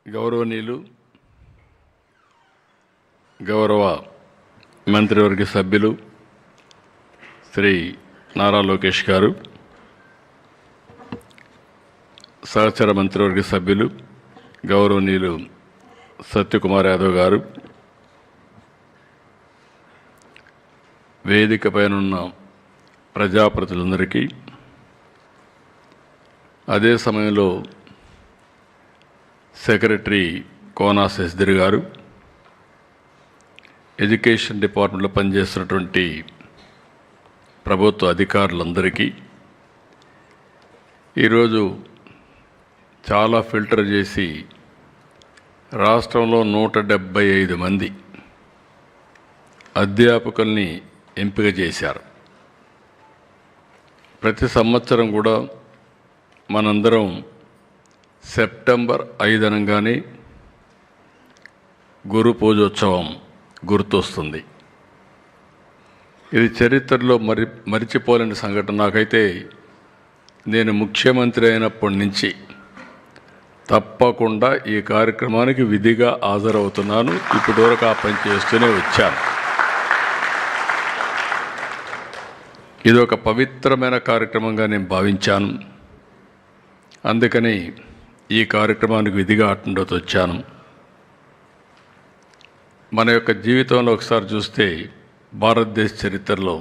గౌరవనీయులు గౌరవ మంత్రివర్గ సభ్యులు శ్రీ నారా లోకేష్ గారు, సహచర మంత్రివర్గ సభ్యులు గౌరవనీయులు సత్యకుమార్ యాదవ్ గారు, వేదిక పైనున్న ప్రజాప్రతినిధులందరికీ, అదే సమయంలో సెక్రటరీ కోనా శశిధర్ గారు, ఎడ్యుకేషన్ డిపార్ట్మెంట్లో పనిచేస్తున్నటువంటి ప్రభుత్వ అధికారులందరికీ, ఈరోజు చాలా ఫిల్టర్ చేసి రాష్ట్రంలో 175 మంది అధ్యాపకుల్ని ఎంపిక చేశారు. ప్రతి సంవత్సరం కూడా మనందరం సెప్టెంబర్ 5 అనగానే గురు పూజోత్సవం గుర్తొస్తుంది. ఇది చరిత్రలో మరిచిపోలేని సంఘటన. నాకైతే నేను ముఖ్యమంత్రి అయినప్పటి నుంచి తప్పకుండా ఈ కార్యక్రమానికి విధిగా హాజరవుతున్నాను. ఇప్పటివరకు ఆ పని చేస్తూనే వచ్చాను. ఇది ఒక పవిత్రమైన కార్యక్రమంగా నేను భావించాను. అందుకని ఈ కార్యక్రమానికి విధిగా అటెండ్ వచ్చాను. మన యొక్క జీవితంలో ఒకసారి చూస్తే భారతదేశ చరిత్రలో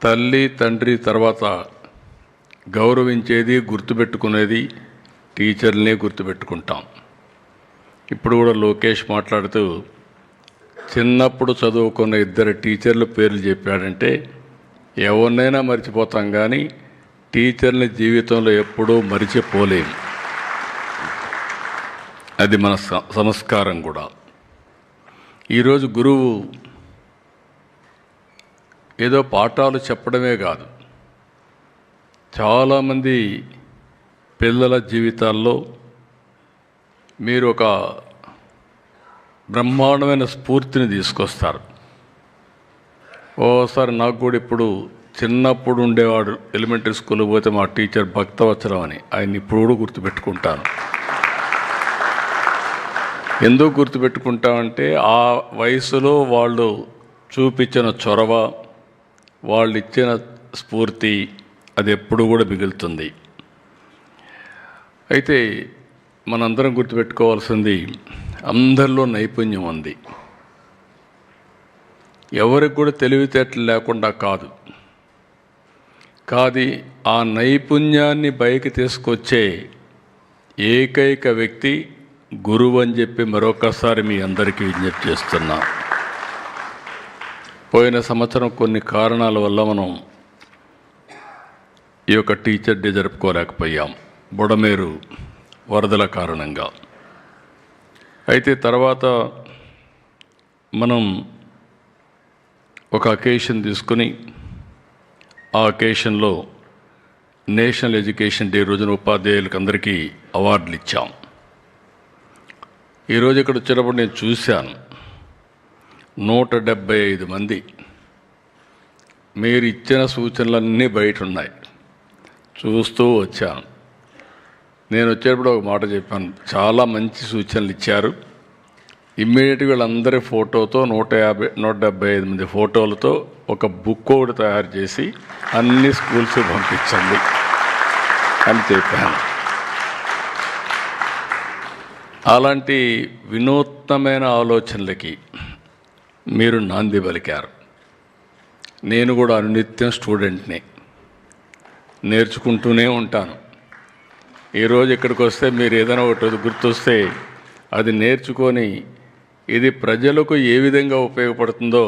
తల్లి తండ్రి తర్వాత గౌరవించేది, గుర్తుపెట్టుకునేది టీచర్లనే గుర్తుపెట్టుకుంటాం. ఇప్పుడు కూడా లోకేష్ మాట్లాడుతూ చిన్నప్పుడు చదువుకున్న 2 టీచర్ల పేర్లు చెప్పాడంటే ఎవరినైనా మర్చిపోతాం, కానీ టీచర్ని జీవితంలో ఎప్పుడూ మరిచిపోలేము. అది మన సంస్కారం కూడా. ఈరోజు గురువు ఏదో పాఠాలు చెప్పడమే కాదు, చాలామంది పిల్లల జీవితాల్లో మీరు ఒక బ్రహ్మాండమైన స్ఫూర్తిని తీసుకొస్తారు. ఓసారి నాకు కూడా ఇప్పుడు చిన్నప్పుడు ఉండేవాడు, ఎలిమెంటరీ స్కూల్కి పోతే మా టీచర్ భక్తవత్సలం అని, ఆయన ఇప్పుడు కూడా గుర్తుపెట్టుకుంటాను. ఎందుకు గుర్తుపెట్టుకుంటామంటే ఆ వయసులో వాళ్ళు చూపించిన చొరవ, వాళ్ళు ఇచ్చిన స్ఫూర్తి అది ఎప్పుడు కూడా మిగులుతుంది. అయితే మనందరం గుర్తుపెట్టుకోవాల్సింది, అందరిలో నైపుణ్యం ఉంది. ఎవరికి కూడా తెలివితేటలు లేకుండా కాదు. ఆ నైపుణ్యాన్ని పైకి తీసుకొచ్చే ఏకైక వ్యక్తి గురువు అని చెప్పి మరొకసారి మీ అందరికీ విజ్ఞప్తి చేస్తున్నా. పోయిన సంవత్సరం కొన్ని కారణాల వల్ల మనం ఈ యొక్క టీచర్ డే జరుపుకోలేకపోయాం, బుడమేరు వరదల కారణంగా. అయితే తర్వాత మనం ఒక అకేషన్ తీసుకుని ఆ అకేషన్లో నేషనల్ ఎడ్యుకేషన్ డే రోజున ఉపాధ్యాయులకు అందరికీ అవార్డులు ఇచ్చాం. ఈరోజు ఇక్కడ వచ్చినప్పుడు నేను చూశాను 175 మంది. మీరు ఇచ్చిన సూచనలన్నీ బయట ఉన్నాయి, చూస్తూ వచ్చాను. నేను వచ్చేటప్పుడు ఒక మాట చెప్పాను, చాలా మంచి సూచనలు ఇచ్చారు. ఇమ్మీడియట్గా వీళ్ళందరి ఫోటోతో 175 మంది ఫోటోలతో ఒక బుక్ ఒకటి తయారు చేసి అన్ని స్కూల్స్ పంపించండి అని చెప్పాను. అలాంటి వినూత్నమైన ఆలోచనలకి మీరు నాంది పలికారు. నేను కూడా అనునిత్యం స్టూడెంట్ని, నేర్చుకుంటూనే ఉంటాను. ఈరోజు ఇక్కడికి వస్తే మీరు ఏదైనా ఒకటి గుర్తొస్తే అది నేర్చుకొని ఇది ప్రజలకు ఏ విధంగా ఉపయోగపడుతుందో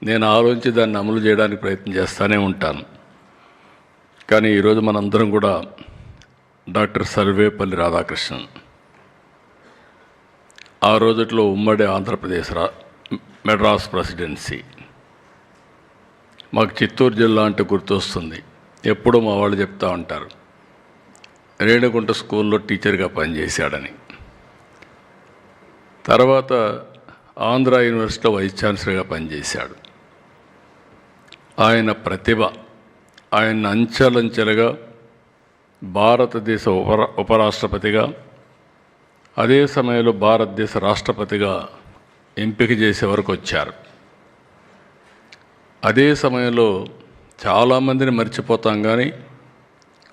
నేను ఆలోచించి దాన్ని అమలు చేయడానికి ప్రయత్నం చేస్తూనే ఉంటాను. కానీ ఈరోజు మనందరం కూడా డాక్టర్ సర్వేపల్లి రాధాకృష్ణన్, ఆ రోజుట్లో ఉమ్మడి ఆంధ్రప్రదేశ్ మెడ్రాస్ ప్రెసిడెన్సీ, మాకు చిత్తూరు జిల్లా అంటే గుర్తొస్తుంది. ఎప్పుడూ మా వాళ్ళు చెప్తూ ఉంటారు, రేణిగుంట స్కూల్లో టీచర్గా పనిచేశాడని. తర్వాత ఆంధ్ర యూనివర్సిటీలో వైస్ ఛాన్సలర్గా పనిచేశాడు. ఆయన ప్రతిభ, ఆయన అంచెలంచెలుగా భారతదేశ ఉపరాష్ట్రపతిగా, అదే సమయంలో భారతదేశ రాష్ట్రపతిగా ఎంపిక చేసే వరకు వచ్చారు. అదే సమయంలో చాలామందిని మర్చిపోతాం, కానీ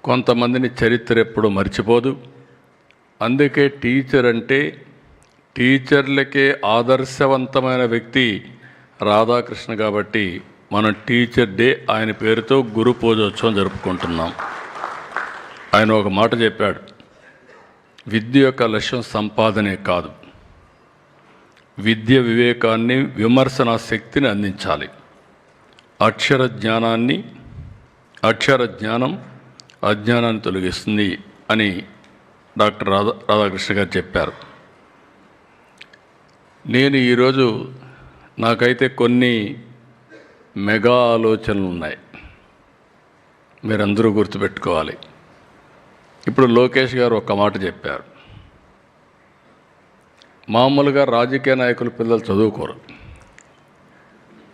కొంతమందిని చరిత్ర ఎప్పుడూ మర్చిపోదు. అందుకే టీచర్ అంటే టీచర్లకే ఆదర్శవంతమైన వ్యక్తి రాధాకృష్ణ. కాబట్టి మనం టీచర్ డే ఆయన పేరుతో గురు పూజోత్సవం జరుపుకుంటున్నాం. ఆయన ఒక మాట చెప్పాడు, విద్య యొక్క లక్ష్యం సంపాదనే కాదు, విద్య వివేకాన్ని, విమర్శనా శక్తిని అందించాలి. అక్షర జ్ఞానం అజ్ఞానాన్ని తొలగిస్తుంది అని డాక్టర్ రాధాకృష్ణ గారు చెప్పారు. నేను ఈరోజు నాకైతే కొన్ని మెగా ఆలోచనలు ఉన్నాయి, మీరందరూ గుర్తుపెట్టుకోవాలి. ఇప్పుడు లోకేష్ గారు ఒక మాట చెప్పారు, మామూలుగా రాజకీయ నాయకుల పిల్లలు చదువుకోరు,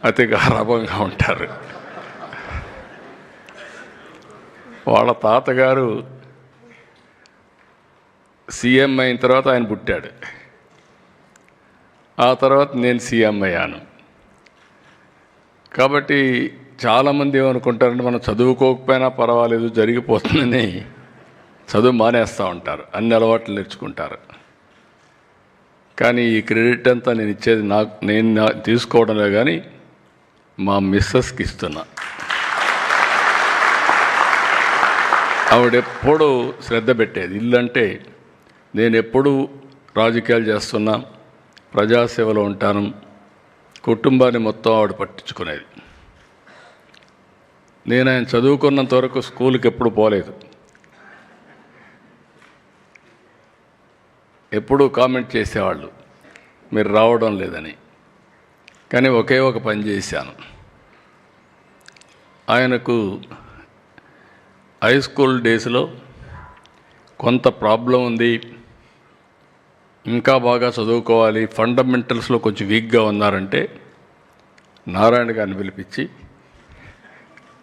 అతి గారాభంగా ఉంటారు. వాళ్ళ తాతగారు సీఎం అయిన తర్వాత ఆయన పుట్టాడు, ఆ తర్వాత నేను సీఎం అయ్యాను. కాబట్టి చాలామంది ఏమనుకుంటారంటే మనం చదువుకోకపోయినా పర్వాలేదు, జరిగిపోతుందని చదువు మానేస్తూ ఉంటారు, అన్ని అలవాట్లు నేర్చుకుంటారు. కానీ ఈ క్రెడిట్ అంతా నేను ఇచ్చేది నేను తీసుకోవడంలో కానీ మా మిస్సెస్కి ఇస్తున్నా. ఆవిడెప్పుడూ శ్రద్ధ పెట్టేది. ఇల్లంటే నేను ఎప్పుడూ రాజకీయాలు చేస్తున్నా, ప్రజాసేవలో ఉంటాను, కుటుంబాన్ని మొత్తం ఆవిడ పట్టించుకునేది. నేను ఆయన చదువుకున్నంత వరకు స్కూల్కి ఎప్పుడు పోలేదు. ఎప్పుడూ కామెంట్ చేసేవాళ్ళు మీరు రావడం లేదని. కానీ ఒకే ఒక పని చేశాను. ఆయనకు హై స్కూల్ డేస్లో కొంత ప్రాబ్లం ఉంది, ఇంకా బాగా చదువుకోవాలి, ఫండమెంటల్స్లో కొంచెం వీక్గా ఉన్నారంటే నారాయణ గారిని పిలిపించి,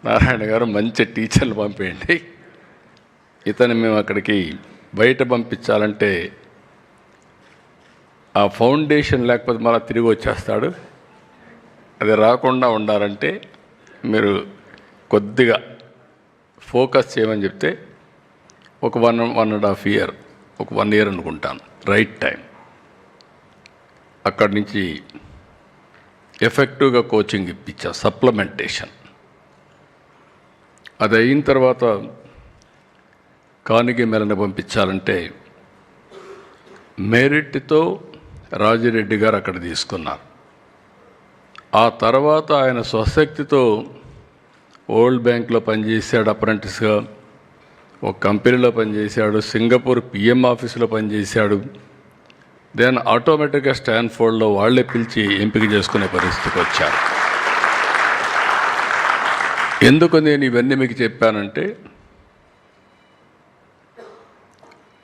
నారాయణ గారు మంచి టీచర్లు పంపేయండి, ఇతను మేము అక్కడికి బయట పంపించాలంటే ఆ ఫౌండేషన్ లేకపోతే మళ్ళీ తిరిగి వచ్చేస్తాడు, అది రాకుండా ఉండాలంటే మీరు కొద్దిగా ఫోకస్ చేయమని చెప్తే ఒక 1.5 ఇయర్, ఒక 1 ఇయర్ అనుకుంటాను, రైట్ టైం. అక్కడి నుంచి ఎఫెక్టివ్గా కోచింగ్ ఇప్పించా, సప్లిమెంటేషన్. అది అయిన తర్వాత కానిగి మెలని పంపించాలంటే మెరిట్తో రాజిరెడ్డి గారు అక్కడ తీసుకున్నారు. ఆ తర్వాత ఆయన స్వశక్తితో వరల్డ్ బ్యాంక్లో పనిచేశాడు, అప్రెంటిస్గా ఒక కంపెనీలో పనిచేశాడు, సింగపూర్ పిఎం ఆఫీసులో పనిచేశాడు. దెన్ ఆటోమేటిక్గా స్టాన్ఫోర్డ్లో వాళ్ళే పిలిచి ఎంపిక చేసుకునే పరిస్థితికి వచ్చారు. ఎందుకు నేను ఇవన్నీ మీకు చెప్పానంటే,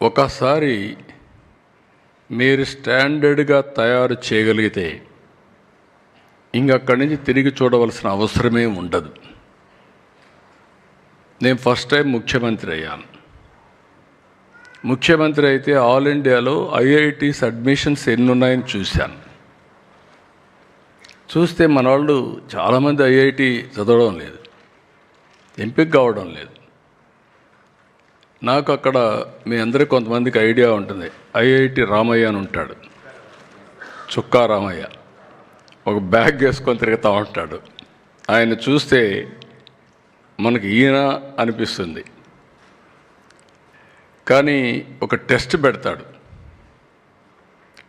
ఒకసారి మీరు స్టాండర్డ్గా తయారు చేయగలిగితే ఇంకక్కడి నుంచి తిరిగి చూడవలసిన అవసరమే ఉండదు. నేను ఫస్ట్ టైం ముఖ్యమంత్రి అయ్యాను. ముఖ్యమంత్రి అయితే ఆల్ ఇండియాలో ఐఐటీస్ అడ్మిషన్స్ ఎన్ని ఉన్నాయని చూశాను. చూస్తే మన వాళ్ళు చాలామంది ఐఐటి చదవడం లేదు, ఎంపిక కావడం లేదు. నాకు అక్కడ మీ అందరికీ కొంతమందికి ఐడియా ఉంటుంది, ఐఐటి రామయ్య అని ఉంటాడు, చుక్కా రామయ్య, ఒక బ్యాగ్ వేసుకొని తిరుగుతూ ఉంటాడు. ఆయన చూస్తే మనకి ఈయన అనిపిస్తుంది. కానీ ఒక టెస్ట్ పెడతాడు,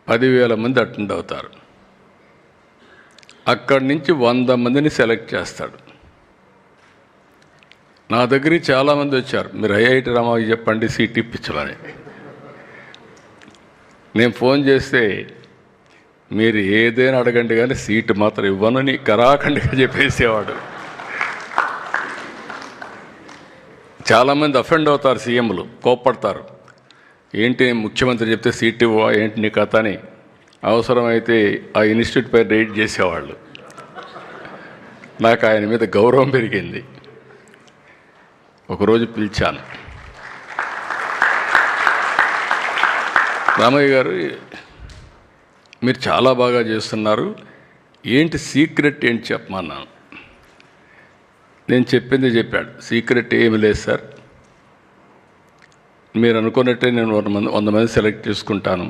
10,000 మంది అటెండ్ అవుతారు. అక్కడి నుంచి 100 మందిని సెలెక్ట్ చేస్తాడు. నా దగ్గరికి చాలామంది వచ్చారు, మీరు ఐఐటి రామయ్య చెప్పండి సీట్ ఇప్పించమని. నేను ఫోన్ చేస్తే మీరు ఏదైనా అడగండి కానీ సీటు మాత్రం ఇవ్వనని కరాఖండిగా చెప్పేసేవాడు. చాలామంది అఫెండ్ అవుతారు, సీఎంలు కోప్పడతారు, ఏంటి ముఖ్యమంత్రి చెప్తే సీట్ ఇవ్వ, ఏంటి నీ కథ అని. అవసరమైతే ఆ ఇన్స్టిట్యూట్ పై రైడ్ చేసేవాళ్ళు. నాకు ఆయన మీద గౌరవం పెరిగింది. ఒకరోజు పిలిచాను, రామయ్య గారు, మీరు చాలా బాగా చేస్తున్నారు, ఏంటి సీక్రెట్ ఏంటి చెప్పమన్నాను. నేను చెప్పింది చెప్పాడు, సీక్రెట్ ఏమి లేదు సార్, మీరు అనుకున్నట్టే నేను 100 మంది సెలెక్ట్ చేసుకుంటాను,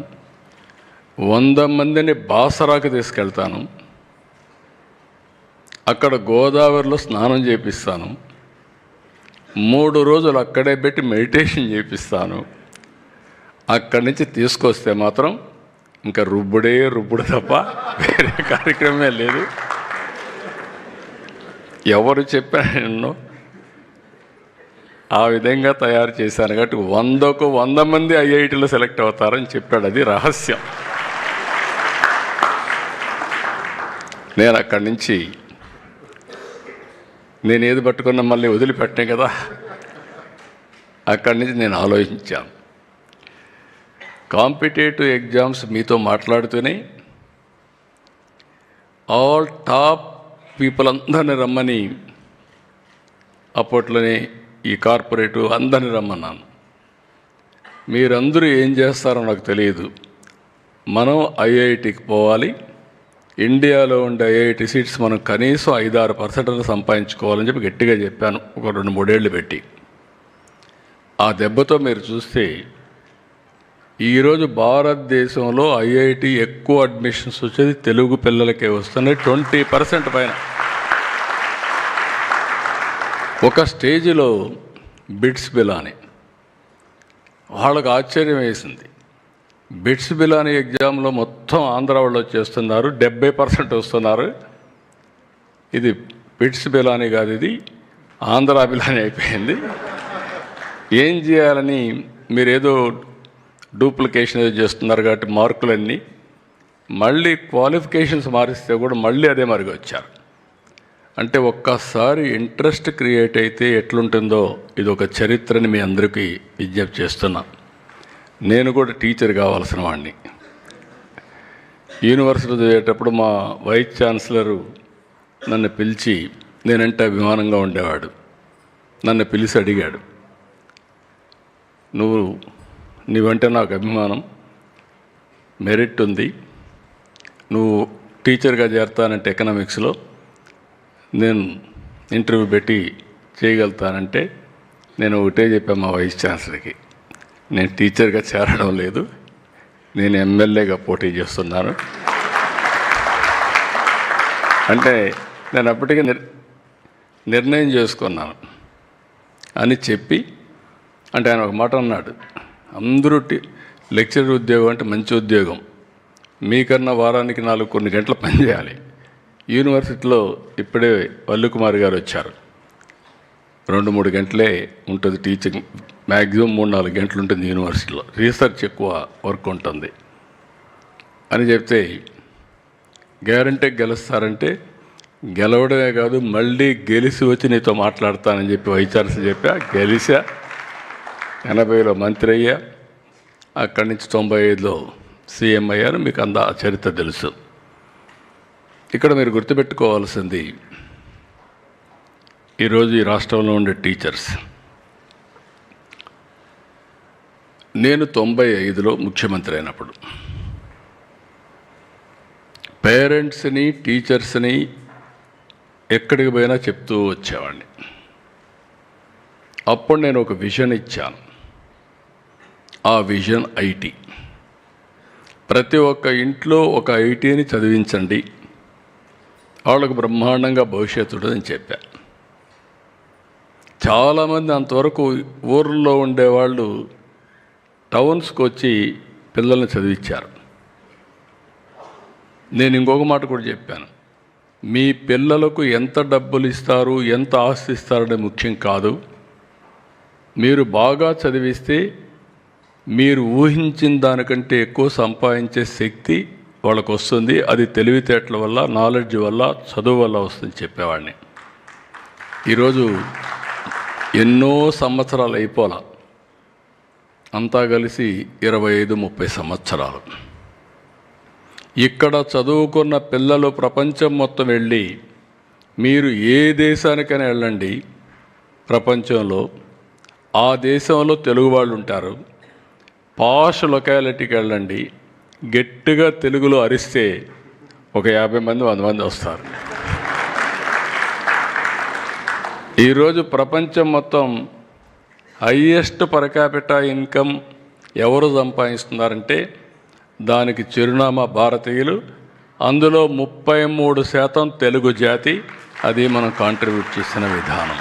100 మందిని బాసరాకు తీసుకెళ్తాను, అక్కడ గోదావరిలో స్నానం చేపిస్తాను, 3 రోజులు అక్కడే పెట్టి మెడిటేషన్ చేపిస్తాను, అక్కడి నుంచి తీసుకొస్తే మాత్రం ఇంకా రుబ్బుడు తప్ప వేరే కార్యక్రమమే లేదు. ఎవరు చెప్పాను ఆ విధంగా తయారు చేశాను కాబట్టి 100కు 100 మంది ఐఐటీలో సెలెక్ట్ అవుతారని చెప్పాడు. అది రహస్యం. నేను అక్కడి నుంచి నేను ఏది పట్టుకున్నా మళ్ళీ వదిలిపెట్టే కదా, అక్కడి నుంచి నేను ఆలోచించాను. కాంపిటేటివ్ ఎగ్జామ్స్ మీతో మాట్లాడుతూనే ఆల్ టాప్ పీపుల్ అందరిని రమ్మని అప్పట్లోనే ఈ కార్పొరేటివ్ అందరిని రమ్మన్నాను. మీరందరూ ఏం చేస్తారో నాకు తెలియదు, మనం ఐఐటికి పోవాలి, ఇండియాలో ఉండే ఐఐటి సీట్స్ మనం కనీసం 5-6% సంపాదించుకోవాలని చెప్పి గట్టిగా చెప్పాను, ఒక 2-3 ఏళ్ళు పెట్టి. ఆ దెబ్బతో మీరు చూస్తే ఈరోజు భారతదేశంలో ఐఐటి ఎక్కువ అడ్మిషన్స్ వచ్చేది తెలుగు పిల్లలకే వస్తున్నాయి, 20% పైన. ఒక స్టేజ్లో బిట్స్ బిలాని వాళ్ళకు ఆశ్చర్యం వేసింది. బిట్స్ బిలాని ఎగ్జామ్లో మొత్తం ఆంధ్ర వాళ్ళు వచ్చేస్తున్నారు, 70% వస్తున్నారు. ఇది బిట్స్ బిలాని కాదు, ఇది ఆంధ్ర బిలాని అయిపోయింది. ఏం చేయాలని మీరేదో డూప్లికేషన్ ఏదో చేస్తున్నారు కాబట్టి మార్కులన్నీ మళ్ళీ క్వాలిఫికేషన్స్ మారిస్తే కూడా మళ్ళీ అదే మరిగి వచ్చారు. అంటే ఒక్కసారి ఇంట్రెస్ట్ క్రియేట్ అయితే ఎట్లుంటుందో ఇది ఒక చరిత్రని మీ అందరికీ విజ్ఞప్తి చేస్తున్నా. నేను కూడా టీచర్ కావాల్సిన వాడిని. యూనివర్సిటీ చదివేటప్పుడు మా వైస్ ఛాన్సలరు నన్ను పిలిచి, నేనంటే అభిమానంగా ఉండేవాడు, నన్ను పిలిచి అడిగాడు, నువ్వంటే నాకు అభిమానం, మెరిట్ ఉంది, నువ్వు టీచర్గా చేరతానంటే ఎకనామిక్స్లో నేను ఇంటర్వ్యూ పెట్టి చేయగలుగుతానంటే నేను ఒకటే చెప్పాను మా వైస్ ఛాన్సలర్కి, నేను టీచర్గా చేరడం లేదు, నేను ఎమ్మెల్యేగా పోటీ చేస్తున్నాను అంటే నేను అప్పటికే నిర్ణయం చేసుకున్నాను అని చెప్పి, అంటే ఆయన ఒక మాట అన్నాడు, అందరూ లెక్చరర్ ఉద్యోగం అంటే మంచి ఉద్యోగం, మీకన్నా వారానికి 4 గంటలు పనిచేయాలి. యూనివర్సిటీలో ఇప్పుడే వల్లుకుమారి గారు వచ్చారు, 2-3 గంటలే ఉంటుంది టీచింగ్, మ్యాక్సిమం 3-4 గంటలు ఉంటుంది యూనివర్సిటీలో, రీసెర్చ్ ఎక్కువ వర్క్ ఉంటుంది అని చెప్తే, గ్యారంటీ గెలుస్తారంటే గెలవడమే కాదు మళ్ళీ గెలిచి వచ్చి నీతో మాట్లాడతానని చెప్పి వైస్ ఛాన్సలర్ చెప్పా. గెలిచా, 80లో మంత్రి అయ్యా, అక్కడి నుంచి 95లో సీఎం అయ్యారు. మీకు ఆ చరిత్ర తెలుసు. ఇక్కడ మీరు గుర్తుపెట్టుకోవాల్సింది, ఈరోజు ఈ రాష్ట్రంలో ఉండే టీచర్స్, నేను 95లో ముఖ్యమంత్రి అయినప్పుడు పేరెంట్స్ని టీచర్స్ని ఎక్కడికి పోయినా చెప్తూ వచ్చేవాడిని. అప్పుడు నేను ఒక విజన్ ఇచ్చాను, ఆ విజన్ ఐటీ. ప్రతి ఒక్క ఇంట్లో ఒక ఐటీని చదివించండి, వాళ్ళకు బ్రహ్మాండంగా భవిష్యత్తు ఉంటుందని చెప్పా. చాలామంది అంతవరకు ఊర్లో ఉండేవాళ్ళు టౌన్స్కి వచ్చి పిల్లల్ని చదివించారు. నేను ఇంకొక మాట కూడా చెప్పాను, మీ పిల్లలకు ఎంత డబ్బులు ఇస్తారు, ఎంత ఆస్తి ఇస్తారనే ముఖ్యం కాదు, మీరు బాగా చదివిస్తే మీరు ఊహించిన దానికంటే ఎక్కువ సంపాదించే శక్తి వాళ్ళకు వస్తుంది. అది తెలివితేటల వల్ల, నాలెడ్జ్ వల్ల, చదువు వల్ల వస్తుంది చెప్పేవాడిని. ఈరోజు ఎన్నో సంవత్సరాలు అయిపోలా, అంతా కలిసి 25-30 సంవత్సరాలు. ఇక్కడ చదువుకున్న పిల్లలు ప్రపంచం మొత్తం వెళ్ళి, మీరు ఏ దేశానికైనా వెళ్ళండి ప్రపంచంలో, ఆ దేశంలో తెలుగు వాళ్ళు ఉంటారు. పాష్ లొకాలిటీకి వెళ్ళండి, గట్టిగా తెలుగులో అరిస్తే ఒక 50 మంది 100 మంది వస్తారు. ఈరోజు ప్రపంచం మొత్తం హయ్యెస్ట్ పర్ క్యాపిటా ఇన్కమ్ ఎవరు సంపాదిస్తున్నారంటే దానికి చిరునామా భారతీయులు. అందులో 33% తెలుగు జాతి. అది మనం కాంట్రిబ్యూట్ చేసిన విధానం.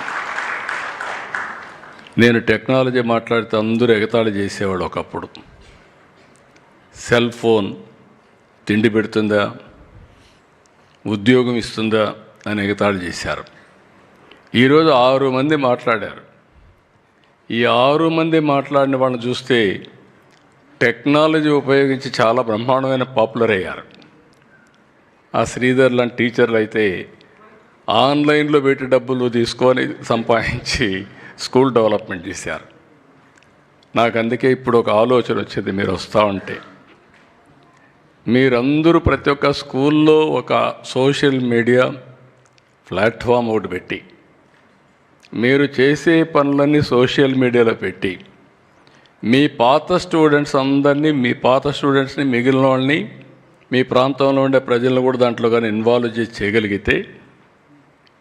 నేను టెక్నాలజీ మాట్లాడితే అందరూ ఎగతాళి చేసేవాడు ఒకప్పుడు. సెల్ ఫోన్ తిండి పెడుతుందా, ఉద్యోగం ఇస్తుందా అని ఎగతాళి చేశారు. ఈరోజు 6 మంది మాట్లాడారు. ఈ 6 మంది మాట్లాడిన వాళ్ళని చూస్తే టెక్నాలజీ ఉపయోగించి చాలా బ్రహ్మాండమైన పాపులర్ అయ్యారు. ఆ శ్రీధర్ లాంటి టీచర్లు అయితే ఆన్లైన్లో పెట్టి డబ్బులు తీసుకొని సంపాదించి స్కూల్ డెవలప్మెంట్ చేశారు. నాకు అందుకే ఇప్పుడు ఒక ఆలోచన వచ్చింది, మీరు వస్తూ ఉంటే మీరందరూ ప్రతి ఒక్క స్కూల్లో ఒక సోషల్ మీడియా ప్లాట్ఫామ్ ఒకటి పెట్టి మీరు చేసే పనులన్నీ సోషల్ మీడియాలో పెట్టి మీ పాత స్టూడెంట్స్ని మిగిలిన వాళ్ళని మీ ప్రాంతంలో ఉండే ప్రజలను కూడా దాంట్లో కానీ ఇన్వాల్వ్ చేసి చేయగలిగితే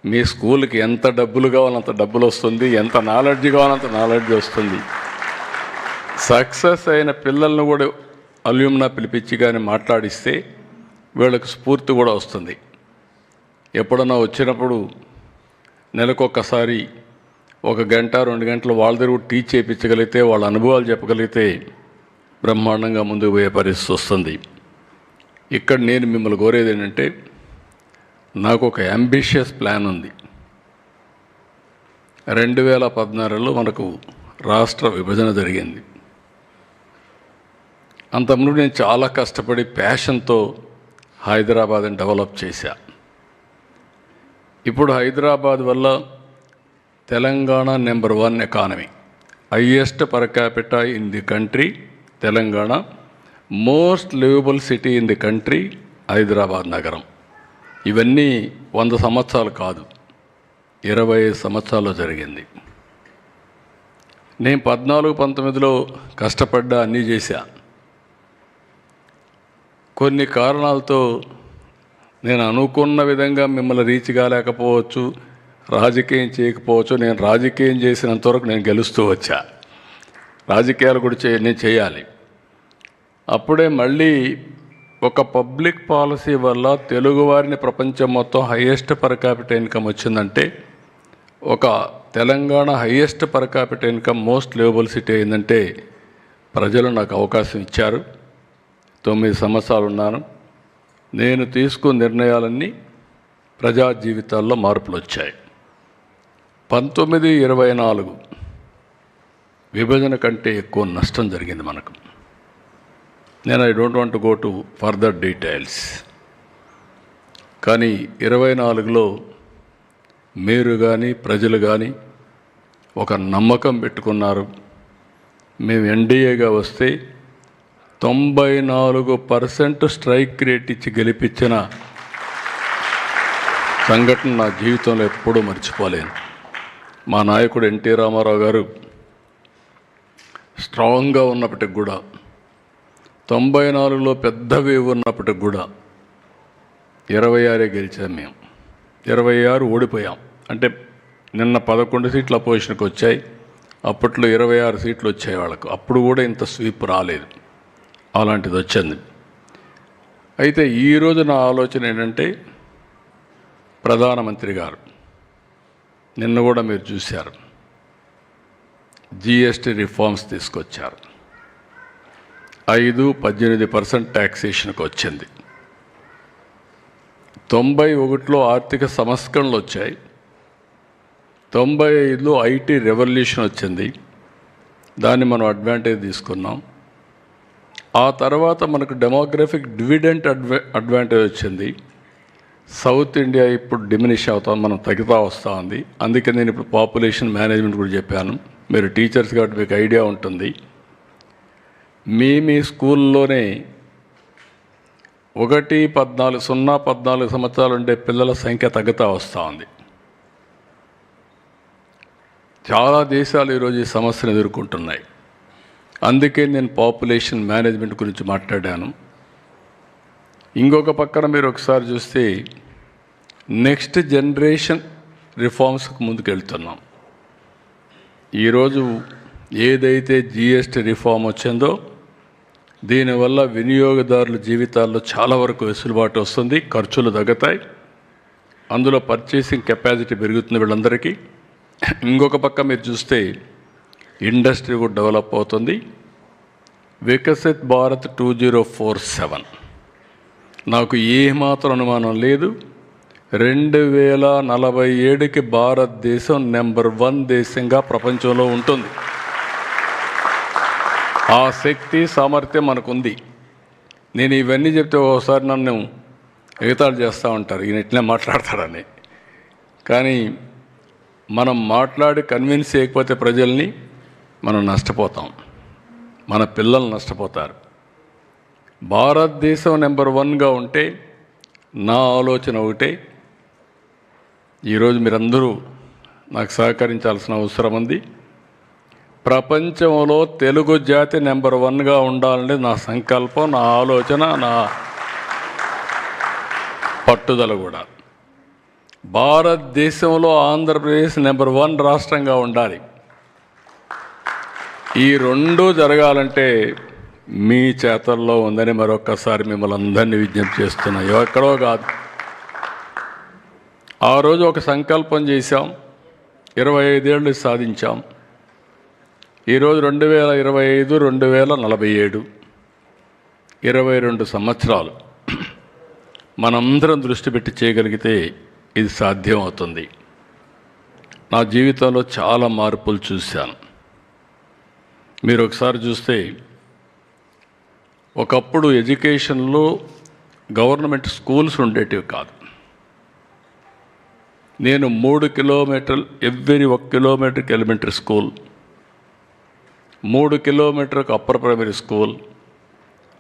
మీ స్కూల్కి ఎంత డబ్బులు కావాలంత డబ్బులు వస్తుంది, ఎంత నాలెడ్జ్ కావాలంత నాలెడ్జ్ వస్తుంది. సక్సెస్ అయిన పిల్లలను కూడా అల్యూమ్నా పిలిపించి కానీ మాట్లాడిస్తే వీళ్ళకి స్ఫూర్తి కూడా వస్తుంది. ఎప్పుడన్నా వచ్చినప్పుడు నెలకొకసారి 1 గంట 2 గంటలు వాళ్ళ దగ్గర టీచ్ చేయించగలిగితే, వాళ్ళ అనుభవాలు చెప్పగలిగితే బ్రహ్మాండంగా ముందుకు పోయే పరిస్థితి వస్తుంది. ఇక్కడ నేను మిమ్మల్ని కోరేది ఏంటంటే, నాకు ఒక అంబిషియస్ ప్లాన్ ఉంది. 2016లో మనకు రాష్ట్ర విభజన జరిగింది. అంతకుముందు నేను చాలా కష్టపడి ప్యాషన్తో హైదరాబాద్ని డెవలప్ చేశా. ఇప్పుడు హైదరాబాద్ వల్ల Telangana number 1 economy, highest per capita in the country Telangana, most liveable city in the country Hyderabad నగరం. ఇవన్నీ 100 సంవత్సరాలు కాదు, 25 సంవత్సరాల్లో జరిగింది. నేను 14-19లో కష్టపడ్డా, అన్నీ చేశా. కొన్ని కారణాలతో నేను అనుకున్న విధంగా మిమ్మల్ని రీచ్ కాలేకపోవచ్చు, రాజకీయం చేయకపోవచ్చు. నేను రాజకీయం చేసినంతవరకు నేను గెలుస్తూ వచ్చా. రాజకీయాలు కూడా నేను చేయాలి. అప్పుడే మళ్ళీ ఒక పబ్లిక్ పాలసీ వల్ల తెలుగువారిని ప్రపంచం మొత్తం హైయెస్ట్ పర్ క్యాపిటల్ ఇన్కమ్ వచ్చిందంటే, ఒక Telangana highest per capital income most liveable city అయిందంటే ప్రజలు నాకు అవకాశం ఇచ్చారు. 9 సంవత్సరాలు ఉన్నాను. నేను తీసుకున్న నిర్ణయాలన్నీ ప్రజా జీవితాల్లో మార్పులు వచ్చాయి. 1924 విభజన కంటే ఎక్కువ నష్టం జరిగింది మనకు. నేను I don't want to go to further details. కానీ 24లో మీరు కానీ ప్రజలు కానీ ఒక నమ్మకం పెట్టుకున్నారు. మేము ఎన్డీఏగా వస్తే 94% స్ట్రైక్ రేట్ ఇచ్చి గెలిపించిన సంఘటన నా జీవితంలో ఎప్పుడూ మర్చిపోలేను. మా నాయకుడు ఎన్టీ రామారావు గారు స్ట్రాంగ్గా ఉన్నప్పటికి కూడా, 94లో పెద్ద వేవ్ ఉన్నప్పటికి కూడా 26 గెలిచాం మేము. 26 ఓడిపోయాం. అంటే నిన్న 11 సీట్లు అపోజిషన్కి వచ్చాయి. అప్పట్లో 26 సీట్లు వచ్చాయి వాళ్ళకు. అప్పుడు కూడా ఇంత స్వీప్ రాలేదు. అలాంటిది వచ్చింది. అయితే ఈరోజు నా ఆలోచన ఏంటంటే, ప్రధానమంత్రి గారు నిన్న కూడా మీరు చూశారు, జిఎస్టీ రిఫార్మ్స్ తీసుకొచ్చారు. 5-18% ట్యాక్సేషన్కి వచ్చింది. 91లో ఆర్థిక సంస్కరణలు వచ్చాయి. 95లో ఐటీ రెవల్యూషన్ వచ్చింది. దాన్ని మనం అడ్వాంటేజ్ తీసుకున్నాం. ఆ తర్వాత మనకు డెమోగ్రఫిక్ డివిడెంట్ అడ్వాంటేజ్ వచ్చింది. సౌత్ ఇండియా ఇప్పుడు డిమినిష్ అవుతాం, మనం తగ్గుతూ వస్తూ ఉంది. అందుకే నేను ఇప్పుడు పాపులేషన్ మేనేజ్మెంట్ కూడా చెప్పాను. మీరు టీచర్స్ కాబట్టి మీకు ఐడియా ఉంటుంది. మీ స్కూల్లోనే 14 సంవత్సరాలు ఉండే పిల్లల సంఖ్య తగ్గుతూ వస్తూ ఉంది. చాలా దేశాలు ఈరోజు ఈ సమస్యను ఎదుర్కొంటున్నాయి. అందుకే నేను పాపులేషన్ మేనేజ్మెంట్ గురించి మాట్లాడాను. ఇంకొక పక్కన మీరు ఒకసారి చూస్తే నెక్స్ట్ జనరేషన్ రిఫార్మ్స్కి ముందుకు వెళ్తున్నాం. ఈరోజు ఏదైతే జిఎస్టీ రిఫార్మ్ వచ్చిందో దీనివల్ల వినియోగదారుల జీవితాల్లో చాలా వరకు వెసులుబాటు వస్తుంది, ఖర్చులు తగ్గుతాయి, అందులో పర్చేసింగ్ కెపాసిటీ పెరుగుతుంది వీళ్ళందరికీ. ఇంకొక పక్క మీరు చూస్తే ఇండస్ట్రీ కూడా డెవలప్ అవుతుంది. వికసిత్ భారత్ 2047 నాకు ఏమాత్రం అనుమానం లేదు, 2047కి భారతదేశం నెంబర్ 1 దేశంగా ప్రపంచంలో ఉంటుంది. ఆ శక్తి సామర్థ్యం మనకుంది. నేను ఇవన్నీ చెప్తే ఒకసారి నన్ను ఎగతాళి చేస్తూ ఉంటారు, ఈయన ఇట్లనే మాట్లాడతారని. కానీ మనం మాట్లాడి కన్విన్స్ చేయకపోతే ప్రజల్ని మనం నష్టపోతాం, మన పిల్లలు నష్టపోతారు. భారతదేశం నెంబర్ 1గా ఉంటే నా ఆలోచన ఒకటే, ఈరోజు మీరందరూ నాకు సహకరించాల్సిన అవసరం ఉంది. ప్రపంచంలో తెలుగు జాతి నెంబర్ 1గా ఉండాలని నా సంకల్పం, నా ఆలోచన, నా పట్టుదల కూడా. భారతదేశంలో ఆంధ్రప్రదేశ్ నెంబర్ 1 రాష్ట్రంగా ఉండాలి. ఈ రెండు జరగాలంటే మీ చేతల్లో ఉందని మరొక్కసారి మిమ్మల్ని అందరినీ విజ్ఞప్తి చేస్తున్నా. ఎక్కడో కాదు, ఆ రోజు ఒక సంకల్పం చేశాం, 25 ఏళ్ళు సాధించాం. ఈరోజు 2025 2047 22 సంవత్సరాలు మనందరం దృష్టి పెట్టి చేయగలిగితే ఇది సాధ్యం అవుతుంది. నా జీవితంలో చాలా మార్పులు చూశాను. మీరు ఒకసారి చూస్తే ఒకప్పుడు ఎడ్యుకేషన్లో గవర్నమెంట్ స్కూల్స్ ఉండేటివి కాదు. నేను 3 కిలోమీటర్లు ఎవ్రీ 1 కిలోమీటర్కి ఎలిమెంటరీ స్కూల్, 3 కిలోమీటర్లకు అప్పర్ ప్రైమరీ స్కూల్,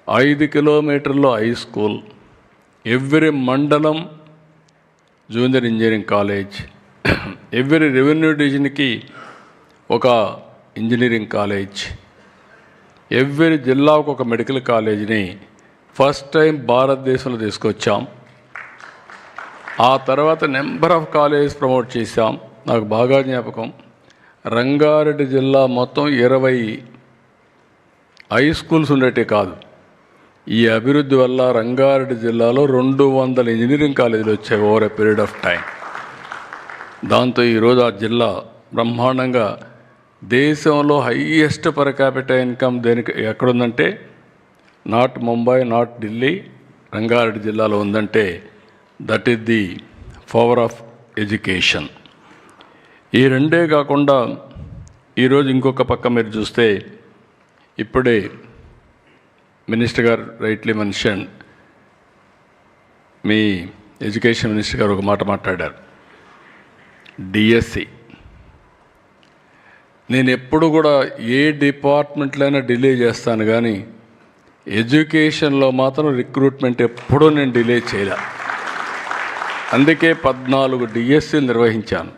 5 కిలోమీటర్లో హై స్కూల్, ఎవ్రీ మండలం junior engineering college, every revenue డివిజన్కి ఒక ఇంజనీరింగ్ కాలేజ్, ఎవ్రీ జిల్లాకు ఒక మెడికల్ కాలేజీని ఫస్ట్ టైం భారతదేశంలో తీసుకొచ్చాం. ఆ తర్వాత నెంబర్ ఆఫ్ కాలేజెస్ ప్రమోట్ చేశాం. నాకు బాగా జ్ఞాపకం, రంగారెడ్డి జిల్లా మొత్తం 20 హై స్కూల్స్ ఉండేటే కాదు. ఈ అభివృద్ధి వల్ల రంగారెడ్డి జిల్లాలో 200 ఇంజనీరింగ్ కాలేజీలు వచ్చాయి over a period of time. దాంతో ఈరోజు ఆ జిల్లా బ్రహ్మాండంగా దేశంలో హైయెస్ట్ పర్ క్యాపిటల్ ఇన్కమ్ దేనికి ఎక్కడుందంటే నాట్ ముంబై, నాట్ ఢిల్లీ, రంగారెడ్డి జిల్లాలో ఉందంటే that is the power of education. ఈ రెండే కాకుండా ఈరోజు ఇంకొక పక్క మీరు చూస్తే ఇప్పుడే మినిస్టర్ గారు రైట్లీ మెన్షన్, మీ ఎడ్యుకేషన్ మినిస్టర్ గారు ఒక మాట మాట్లాడారు, డిఎస్సి. నేను ఎప్పుడు కూడా ఏ డిపార్ట్మెంట్లైనా డిలే చేస్తాను, కానీ ఎడ్యుకేషన్లో మాత్రం రిక్రూట్మెంట్ ఎప్పుడూ నేను డిలే చేయలే. అందుకే 14 డిఎస్సీలు నిర్వహించాను.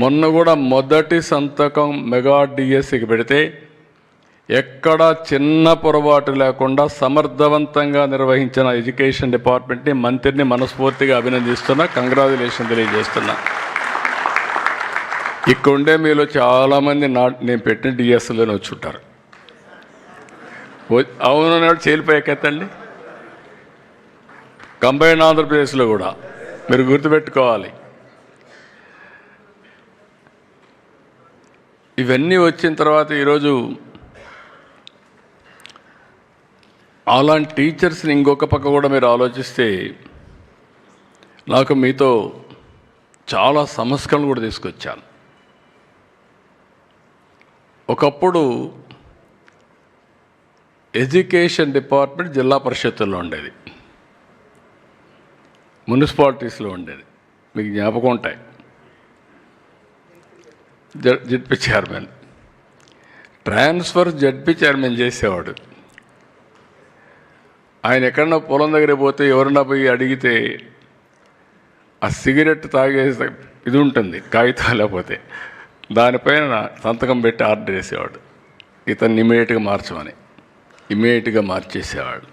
మొన్న కూడా మొదటి సంతకం మెగా డిఎస్సికి పెడితే ఎక్కడా చిన్న పొరపాటు లేకుండా సమర్థవంతంగా నిర్వహించిన ఎడ్యుకేషన్ డిపార్ట్మెంట్ని, మంత్రిని మనస్ఫూర్తిగా అభినందిస్తున్నా, కంగ్రాచులేషన్ తెలియజేస్తున్నా. ఇక్కడ ఉండే మీలో చాలామంది నేను పెట్టిన డిఎస్సీలోనే వచ్చి ఉంటారు. అవునన్నాడు చేలిపోయాకెత్తండి. కంబైన్ ఆంధ్రప్రదేశ్లో కూడా మీరు గుర్తుపెట్టుకోవాలి. ఇవన్నీ వచ్చిన తర్వాత ఈరోజు అలాంటి టీచర్స్ని ఇంకొక పక్క కూడా మీరు ఆలోచిస్తే నాకు మీతో చాలా సంస్కరణలు కూడా తీసుకొచ్చాను. ఒకప్పుడు ఎడ్యుకేషన్ డిపార్ట్మెంట్ జిల్లా పరిషత్తుల్లో ఉండేది, మున్సిపాలిటీస్లో ఉండేది. మీకు జ్ఞాపకం ఉంటాయి, ZP chairman transfer ZP chairman చేసేవాడు. ఆయన ఎక్కడన్నా పొలం దగ్గర పోతే ఎవరన్నా పోయి అడిగితే ఆ సిగరెట్ తాగేసి ఇది ఉంటుంది కాగితం, లేకపోతే దానిపైన సంతకం పెట్టి ఆర్డర్ చేసేవాడు. ఇతన్ని ఇమీడియట్గా మార్చమని. ఇమీడియట్గా మార్చేసేవాళ్ళు.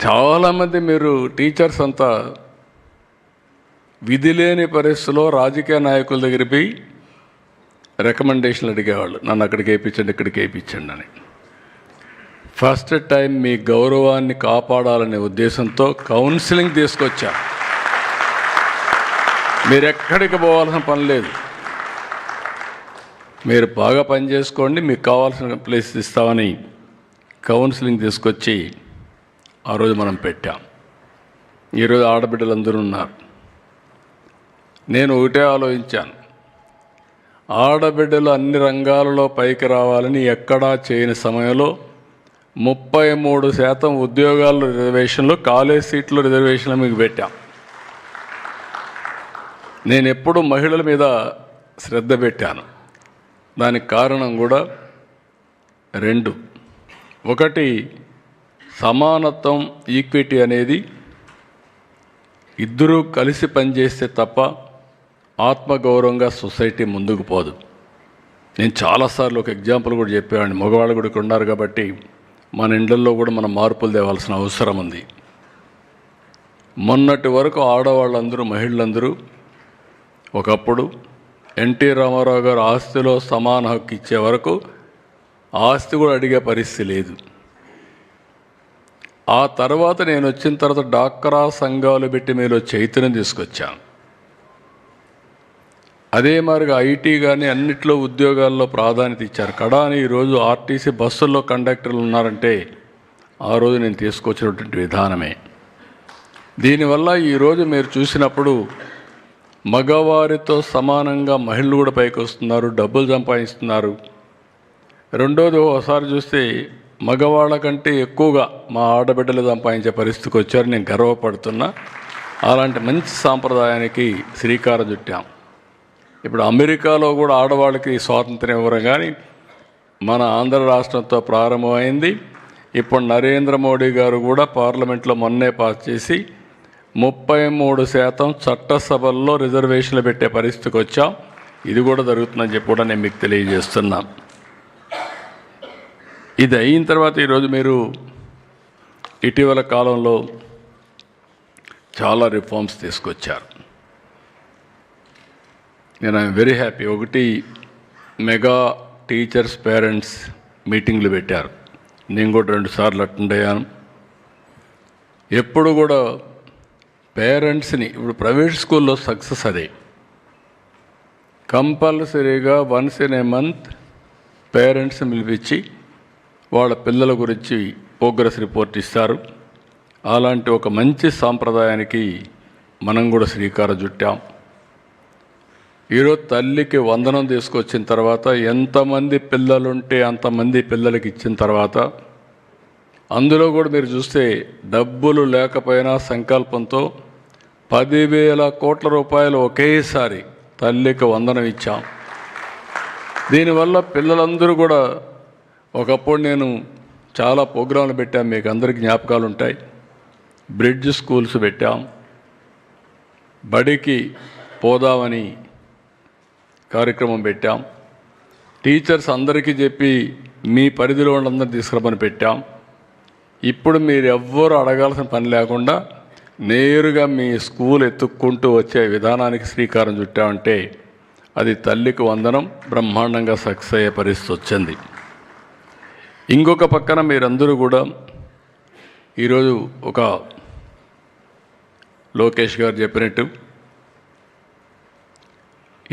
చాలామంది మీరు టీచర్స్ అంతా విధి లేని పరిస్థితుల్లో రాజకీయ నాయకుల దగ్గర పోయి రికమెండేషన్లు అడిగేవాళ్ళు, నన్ను అక్కడికి వేయించండి, ఇక్కడికి వేయించండి అని. ఫస్ట్ టైం మీ గౌరవాన్ని కాపాడాలనే ఉద్దేశంతో కౌన్సిలింగ్ తీసుకొచ్చా. మీరు ఎక్కడికి పోవాల్సిన పని లేదు, మీరు బాగా పని చేసుకోండి, మీకు కావాల్సిన ప్లేస్ ఇస్తామని కౌన్సిలింగ్ తీసుకొచ్చి ఆ రోజు మనం పెట్టాం. ఈరోజు ఆడబిడ్డలందరూ ఉన్నారు. నేను ఒకటే ఆలోచించాను, ఆడబిడ్డలు అన్ని రంగాలలో పైకి రావాలని ఎక్కడా చేయని సమయంలో 33% ఉద్యోగాల్లో రిజర్వేషన్లు, కాలేజ్ సీట్లు రిజర్వేషన్లు మీకు పెట్టాం. నేను ఎప్పుడు మహిళల మీద శ్రద్ధ పెట్టాను. దానికి కారణం కూడా 2. ఒకటి, సమానత్వం, ఈక్విటీ అనేది ఇద్దరూ కలిసి పనిచేస్తే తప్ప ఆత్మగౌరవంగా సొసైటీ ముందుకు పోదు. నేను చాలాసార్లు ఒక ఎగ్జాంపుల్ కూడా చెప్పేవాడిని. మగవాళ్ళు కూడా ఇక్కడ ఉన్నారు కాబట్టి మన ఇండ్లలో కూడా మనం మార్పులు తేవాల్సిన అవసరం ఉంది. మొన్నటి వరకు ఆడవాళ్ళందరూ, మహిళలందరూ ఒకప్పుడు ఎన్టీ రామారావు గారు ఆస్తిలో సమాన హక్కు ఇచ్చే వరకు ఆస్తి కూడా అడిగే పరిస్థితి లేదు. ఆ తర్వాత నేను వచ్చిన తర్వాత డాక్రా సంఘాలు పెట్టి మీలో చైతన్యం తీసుకొచ్చాను. అదే మాదిరిగా ఐటీ కానీ అన్నిట్లో ఉద్యోగాల్లో ప్రాధాన్యత ఇచ్చారు. కడాని ఈరోజు ఆర్టీసీ బస్సుల్లో కండక్టర్లు ఉన్నారంటే ఆ రోజు నేను తీసుకొచ్చినటువంటి విధానమే. దీనివల్ల ఈరోజు మీరు చూసినప్పుడు మగవారితో సమానంగా మహిళలు కూడా పైకి వస్తున్నారు, డబ్బులు సంపాదిస్తున్నారు. రెండోది, ఒకసారి చూస్తే మగవాళ్ళ కంటే ఎక్కువగా మా ఆడబిడ్డలు సంపాదించే పరిస్థితికి వచ్చారు. నేను గర్వపడుతున్నా. అలాంటి మంచి సాంప్రదాయానికి శ్రీకారం చుట్టాం. ఇప్పుడు అమెరికాలో కూడా ఆడవాళ్ళకి స్వాతంత్రం ఇవ్వడం కానీ మన ఆంధ్ర రాష్ట్రంతో ప్రారంభమైంది. ఇప్పుడు నరేంద్ర మోడీ గారు కూడా పార్లమెంట్లో మొన్నే పాస్ చేసి 33% చట్టసభల్లో రిజర్వేషన్లు పెట్టే పరిస్థితికి వచ్చాం. ఇది కూడా జరుగుతుందని చెప్పి కూడా నేను మీకు తెలియజేస్తున్నాను. ఇది అయిన తర్వాత ఈరోజు మీరు ఇటీవల కాలంలో చాలా రిఫార్మ్స్ తీసుకొచ్చారు. నేను ఐఎమ్ వెరీ హ్యాపీ. ఒకటి, మెగా టీచర్స్ పేరెంట్స్ మీటింగ్లు పెట్టారు. నేను కూడా 2 సార్లు అటెండ్ అయ్యాను. ఎప్పుడు కూడా పేరెంట్స్ని, ఇప్పుడు ప్రైవేట్ స్కూల్లో సక్సెస్ అదే, కంపల్సరీగా వన్స్ ఇన్ ఏ మంత్ పేరెంట్స్ని పిలిపించి వాళ్ళ పిల్లల గురించి ప్రోగ్రెస్ రిపోర్ట్ ఇస్తారు. అలాంటి ఒక మంచి సాంప్రదాయానికి మనం కూడా శ్రీకారం చుట్టాం. ఈరోజు తల్లికి వందనం తీసుకొచ్చిన తర్వాత ఎంతమంది పిల్లలుంటే అంతమంది పిల్లలకి ఇచ్చిన తర్వాత అందులో కూడా మీరు చూస్తే డబ్బులు లేకపోయినా సంకల్పంతో 10,000 కోట్ల రూపాయలు ఒకేసారి తల్లికి వందనం ఇచ్చాం. దీనివల్ల పిల్లలందరూ కూడా, ఒకప్పుడు నేను చాలా ప్రోగ్రాంలు పెట్టాం, మీకు అందరికీ జ్ఞాపకాలు ఉంటాయి. బ్రిడ్జ్ స్కూల్స్ పెట్టాం, బడికి పోదామని కార్యక్రమం పెట్టాం, టీచర్స్ అందరికీ చెప్పి మీ పరిధిలో వాళ్ళందరూ తీసుకురమని పెట్టాం. ఇప్పుడు మీరు ఎవ్వరూ అడగాల్సిన పని లేకుండా నేరుగా మీ స్కూల్ ఎత్తుక్కుంటూ వచ్చే విధానానికి శ్రీకారం చుట్టామంటే అది తల్లికి వందనం బ్రహ్మాండంగా సక్సెస్ అయ్యే పరిస్థితి వచ్చింది. ఇంకొక పక్కన మీరందరూ కూడా ఈరోజు ఒక లోకేష్ గారు చెప్పినట్టు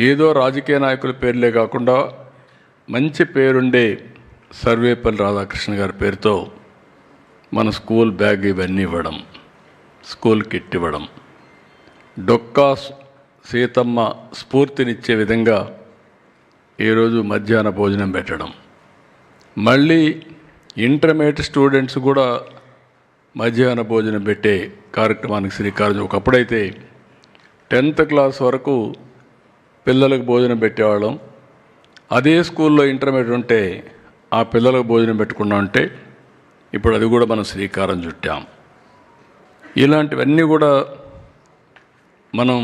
ఏదో రాజకీయ నాయకుల పేర్లే కాకుండా మంచి పేరుండే సర్వేపల్లి రాధాకృష్ణ గారి పేరుతో మన స్కూల్ బ్యాగ్ ఇవన్నీ ఇవ్వడం, స్కూల్ కిట్ ఇవ్వడం, డొక్కా సీతమ్మ స్ఫూర్తినిచ్చే విధంగా ఈరోజు మధ్యాహ్న భోజనం పెట్టడం, మళ్ళీ ఇంటర్మీడియట్ స్టూడెంట్స్ కూడా మధ్యాహ్న భోజనం పెట్టే కార్యక్రమానికి శ్రీకారం. ఒకప్పుడైతే 10th క్లాస్ వరకు పిల్లలకు భోజనం పెట్టేవాళ్ళం. అదే స్కూల్లో ఇంటర్మీడియట్ ఉంటే ఆ పిల్లలకు భోజనం పెట్టుకున్నా ఉంటే ఇప్పుడు అది కూడా మనం శ్రీకారం చుట్టాం. ఇలాంటివన్నీ కూడా మనం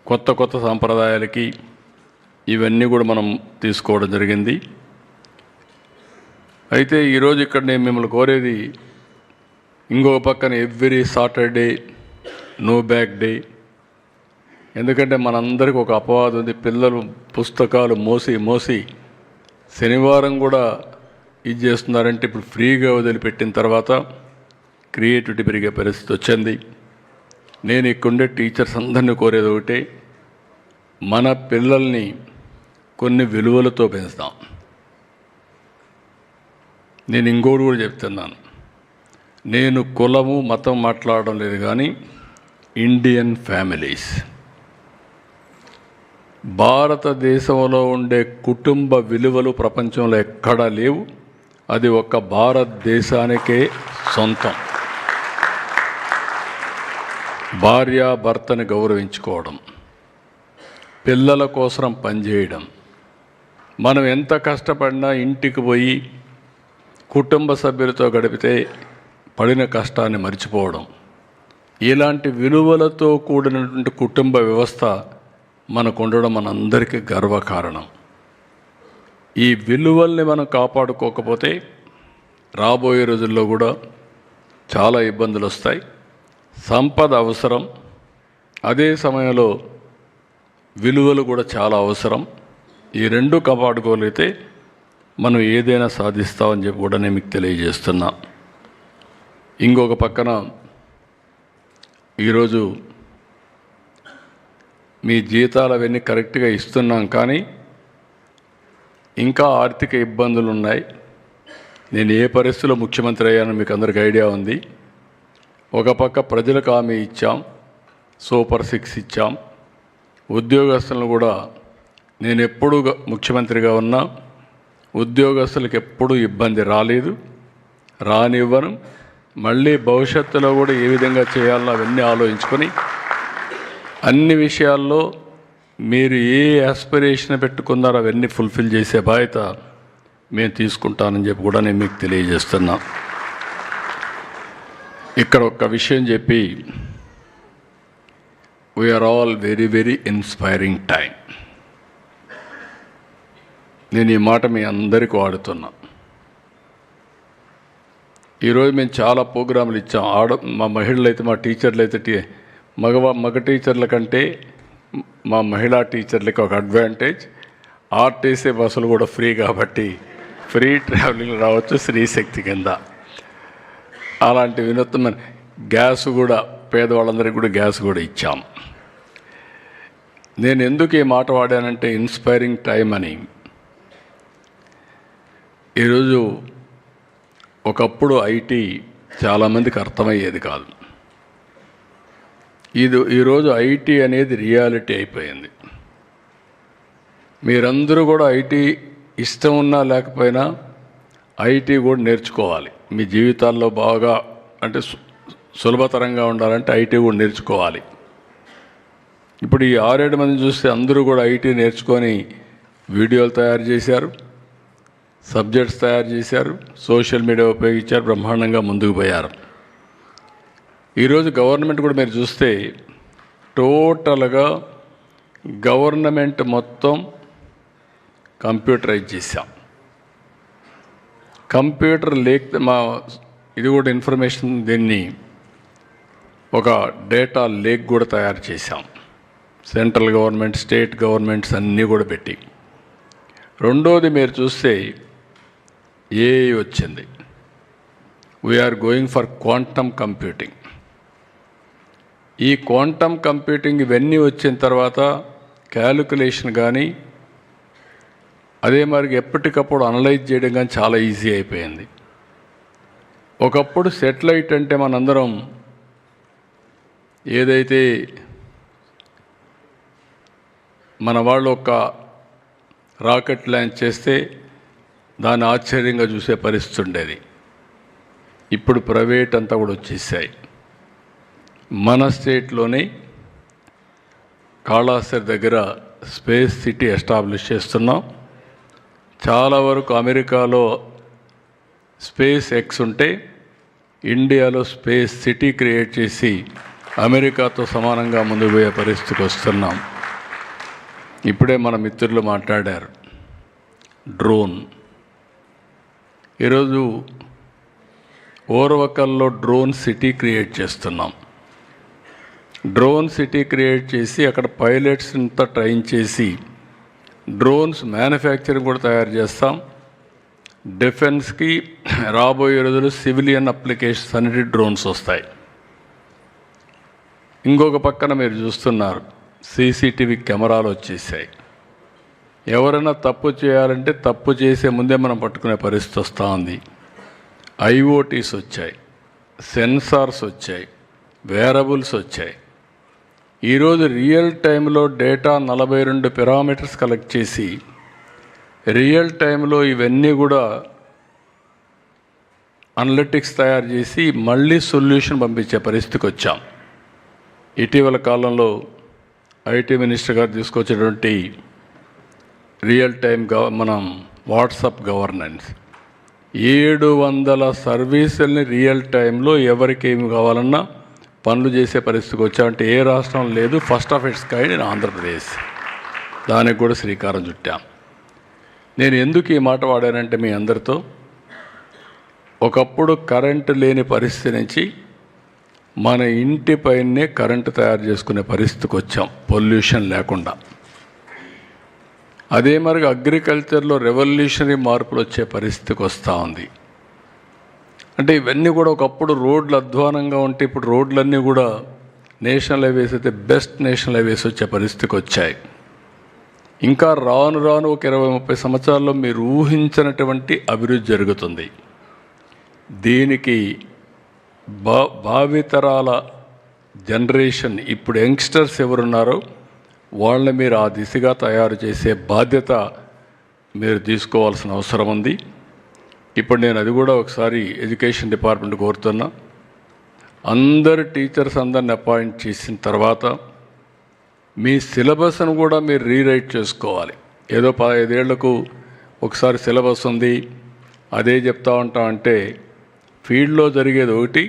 కొత్త కొత్త సాంప్రదాయాలకి ఇవన్నీ కూడా మనం తీసుకోవడం జరిగింది. అయితే ఈరోజు ఇక్కడ నేను మిమ్మల్ని కోరేది, ఇంకొక పక్కన every Saturday no bag day. ఎందుకంటే మనందరికీ ఒక అపవాదం ఉంది, పిల్లలు పుస్తకాలు మోసి శనివారం కూడా ఇది చేస్తున్నారంటే ఇప్పుడు ఫ్రీగా వదిలిపెట్టిన తర్వాత క్రియేటివిటీ పెరిగే పరిస్థితి వచ్చింది. నేను ఇక్కడుండే టీచర్స్ అందరినీ కోరేది ఒకటే, మన పిల్లల్ని కొన్ని విలువలతో పెంచుతాం. నేను ఇంకోటి కూడా చెప్తున్నాను, నేను కులము మతం మాట్లాడడం లేదు, కానీ ఇండియన్ ఫ్యామిలీస్, భారతదేశంలో ఉండే కుటుంబ విలువలు ప్రపంచంలో ఎక్కడా లేవు. అది ఒక్క భారతదేశానికే సొంతం. భార్యాభర్తని గౌరవించుకోవడం, పిల్లల కోసం పనిచేయడం, మనం ఎంత కష్టపడినా ఇంటికి పోయి కుటుంబ సభ్యులతో గడిపితే పడిన కష్టాన్ని మర్చిపోవడం, ఇలాంటి విలువలతో కూడినటువంటి కుటుంబ వ్యవస్థ మనకు ఉండడం మనందరికీ గర్వకారణం. ఈ విలువల్ని మనం కాపాడుకోకపోతే రాబోయే రోజుల్లో కూడా చాలా ఇబ్బందులు వస్తాయి. సంపద అవసరం, అదే సమయంలో విలువలు కూడా చాలా అవసరం. ఈ రెండు కాపాడుకోగలిగితే మనం ఏదైనా సాధిస్తామని చెప్పి కూడా నేను మీకు తెలియజేస్తున్నా. ఇంకొక పక్కన ఈరోజు మీ జీతాలు అవన్నీ కరెక్ట్గా ఇస్తున్నాం, కానీ ఇంకా ఆర్థిక ఇబ్బందులు ఉన్నాయి. నేను ఏ పరిస్థితిలో ముఖ్యమంత్రి అయ్యానో మీకు అందరికీ ఐడియా ఉంది. ఒక పక్క ప్రజలకు హామీ ఇచ్చాం, సూపర్ 6 ఇచ్చాం. ఉద్యోగస్తులను కూడా నేను ఎప్పుడూ ముఖ్యమంత్రిగా ఉన్నా ఉద్యోగస్తులకు ఎప్పుడూ ఇబ్బంది రాలేదు, రానివ్వను. మళ్ళీ భవిష్యత్తులో కూడా ఏ విధంగా చేయాలో అవన్నీ ఆలోచించుకొని అన్ని విషయాల్లో మీరు ఏ ఆస్పిరేషన్ పెట్టుకున్నారో అవన్నీ ఫుల్ఫిల్ చేసే బాధ్యత మేము తీసుకుంటానని చెప్పి కూడా నేను మీకు తెలియజేస్తున్నా. ఇక్కడ ఒక విషయం చెప్పి, we are all very very inspiring time. నేను ఈ మాట మీ అందరికీ వాడుతున్నా. ఈరోజు మేము చాలా ప్రోగ్రాములు ఇచ్చాం. మా మహిళలు అయితే, మా టీచర్లు అయితే మగ టీచర్ల కంటే మా మహిళా టీచర్లకి ఒక అడ్వాంటేజ్, ఆర్టీసీ బస్సులు కూడా ఫ్రీ కాబట్టి ఫ్రీ ట్రావెలింగ్ రావచ్చు స్త్రీశక్తి కింద. అలాంటి వినూత్నమైన గ్యాస్ కూడా పేదవాళ్ళందరికీ కూడా గ్యాస్ కూడా ఇచ్చాం. నేను ఎందుకు ఈ మాట వాడానంటే ఇన్స్పైరింగ్ టైం అని. ఈరోజు ఒకప్పుడు ఐటీ చాలామందికి అర్థమయ్యేది కాదు. ఈరోజు ఐటీ అనేది రియాలిటీ అయిపోయింది. మీరందరూ కూడా ఐటీ ఇష్టం ఉన్నా లేకపోయినా ఐటీ కూడా నేర్చుకోవాలి. మీ జీవితాల్లో బాగా అంటే సులభతరంగా ఉండాలంటే ఐటీ కూడా నేర్చుకోవాలి. ఇప్పుడు ఈ 6-7 మంది చూస్తే అందరూ కూడా ఐటీ నేర్చుకొని వీడియోలు తయారు చేశారు, సబ్జెక్ట్స్ తయారు చేశారు, సోషల్ మీడియా ఉపయోగించారు, బ్రహ్మాండంగా ముందుకు పోయారు. ఈరోజు గవర్నమెంట్ కూడా మీరు చూస్తే టోటల్గా గవర్నమెంట్ మొత్తం కంప్యూటరైజ్ చేశాం. కంప్యూటర్ ఇది కూడా ఇన్ఫర్మేషన్, దీన్ని ఒక డేటా లేక్ కూడా తయారు చేశాం. సెంట్రల్ గవర్నమెంట్, స్టేట్ గవర్నమెంట్స్ అన్నీ కూడా పెట్టి. రెండోది మీరు చూస్తే ఏఐ వచ్చింది. We are going for quantum computing. ఈ క్వాంటమ్ కంప్యూటింగ్ ఇవన్నీ వచ్చిన తర్వాత క్యాలిక్యులేషన్ కానీ అదే మరి ఎప్పటికప్పుడు అనలైజ్ చేయడం కానీ చాలా ఈజీ అయిపోయింది. ఒకప్పుడు సెటిలైట్ అంటే మనందరం ఏదైతే మన వాళ్ళు ఒక రాకెట్ లాంచ్ చేస్తే దాన్ని ఆశ్చర్యంగా చూసే పరిస్థితి ఉండేది. ఇప్పుడు ప్రైవేట్ అంతా కూడా వచ్చేసాయి. మన స్టేట్లోనే కాళహస్తి దగ్గర స్పేస్ సిటీ ఎస్టాబ్లిష్ చేస్తున్నాం. చాలా వరకు అమెరికాలో స్పేస్ ఎక్స్ ఉంటే ఇండియాలో స్పేస్ సిటీ క్రియేట్ చేసి అమెరికాతో సమానంగా ముందుకు పోయే పరిస్థితికి వస్తున్నాం. ఇప్పుడే మన మిత్రులు మాట్లాడారు డ్రోన్. ఈరోజు ఓర్వకల్లో డ్రోన్ సిటీ క్రియేట్ చేస్తున్నాం. డ్రోన్ సిటీ క్రియేట్ చేసి అక్కడ పైలట్స్ అంతా ట్రైన్ చేసి డ్రోన్స్ మ్యానుఫ్యాక్చరింగ్ కూడా తయారు చేస్తాం. డిఫెన్స్కి రాబోయే రోజులు సివిలియన్ అప్లికేషన్స్ అన్నిటి డ్రోన్స్ వస్తాయి. ఇంకొక పక్కన మీరు చూస్తున్నారు సీసీటీవీ కెమెరాలు వచ్చేసాయి. ఎవరైనా తప్పు చేయాలంటే తప్పు చేసే ముందే మనం పట్టుకునే పరిస్థితి వస్తూ ఉంది. ఐఓటీస్ వచ్చాయి, సెన్సార్స్ వచ్చాయి, వేరబుల్స్ వచ్చాయి. ఈరోజు రియల్ టైంలో డేటా 42 పారామీటర్స్ కలెక్ట్ చేసి రియల్ టైంలో ఇవన్నీ కూడా అనలిటిక్స్ తయారు చేసి మళ్ళీ సొల్యూషన్ పంపించే పరిస్థితికి వచ్చాం. ఇటీవల కాలంలో ఐటీ మినిస్టర్ గారు తీసుకొచ్చినటువంటి రియల్ టైం మనం వాట్సాప్ గవర్నెన్స్ 700 సర్వీసుల్ని రియల్ టైంలో ఎవరికి ఏమి కావాలన్నా పనులు చేసే పరిస్థితికి వచ్చామంటే ఏ రాష్ట్రం లేదు. First of it's kind in Andhra Pradesh. దానికి కూడా శ్రీకారం చుట్టాం. నేను ఎందుకు ఈ మాట వాడానంటే మీ అందరితో, ఒకప్పుడు కరెంటు లేని పరిస్థితి నుంచి మన ఇంటి పైనే కరెంటు తయారు చేసుకునే పరిస్థితికి వచ్చాం పొల్యూషన్ లేకుండా. అదే మరి అగ్రికల్చర్లో రెవల్యూషనరీ మార్పులు వచ్చే పరిస్థితికి వస్తూ ఉంది. అంటే ఇవన్నీ కూడా ఒకప్పుడు రోడ్లు అధ్వానంగా ఉంటే ఇప్పుడు రోడ్లన్నీ కూడా నేషనల్ హైవేస్ అయితే బెస్ట్ నేషనల్ హైవేస్ వచ్చే పరిస్థితికి వచ్చాయి. ఇంకా రాను రాను ఒక 20-30 సంవత్సరాల్లో మీరు ఊహించినటువంటి అభివృద్ధి జరుగుతుంది. దీనికి భావితరాల జనరేషన్ ఇప్పుడు యంగ్స్టర్స్ ఎవరున్నారో వాళ్ళని మీరు ఆ దిశగా తయారు చేసే బాధ్యత మీరు తీసుకోవాల్సిన అవసరం ఉంది. ఇప్పుడు నేను అది కూడా ఒకసారి ఎడ్యుకేషన్ డిపార్ట్మెంట్ కోరుతున్నా. అందరు టీచర్స్ అందరిని అపాయింట్ చేసిన తర్వాత మీ సిలబస్ను కూడా మీరు రీరైట్ చేసుకోవాలి. ఏదో 15 ఏళ్లకు ఒకసారి సిలబస్ ఉంది అదే చెప్తా ఉంటాం అంటే ఫీల్డ్లో జరిగేది ఒకటి,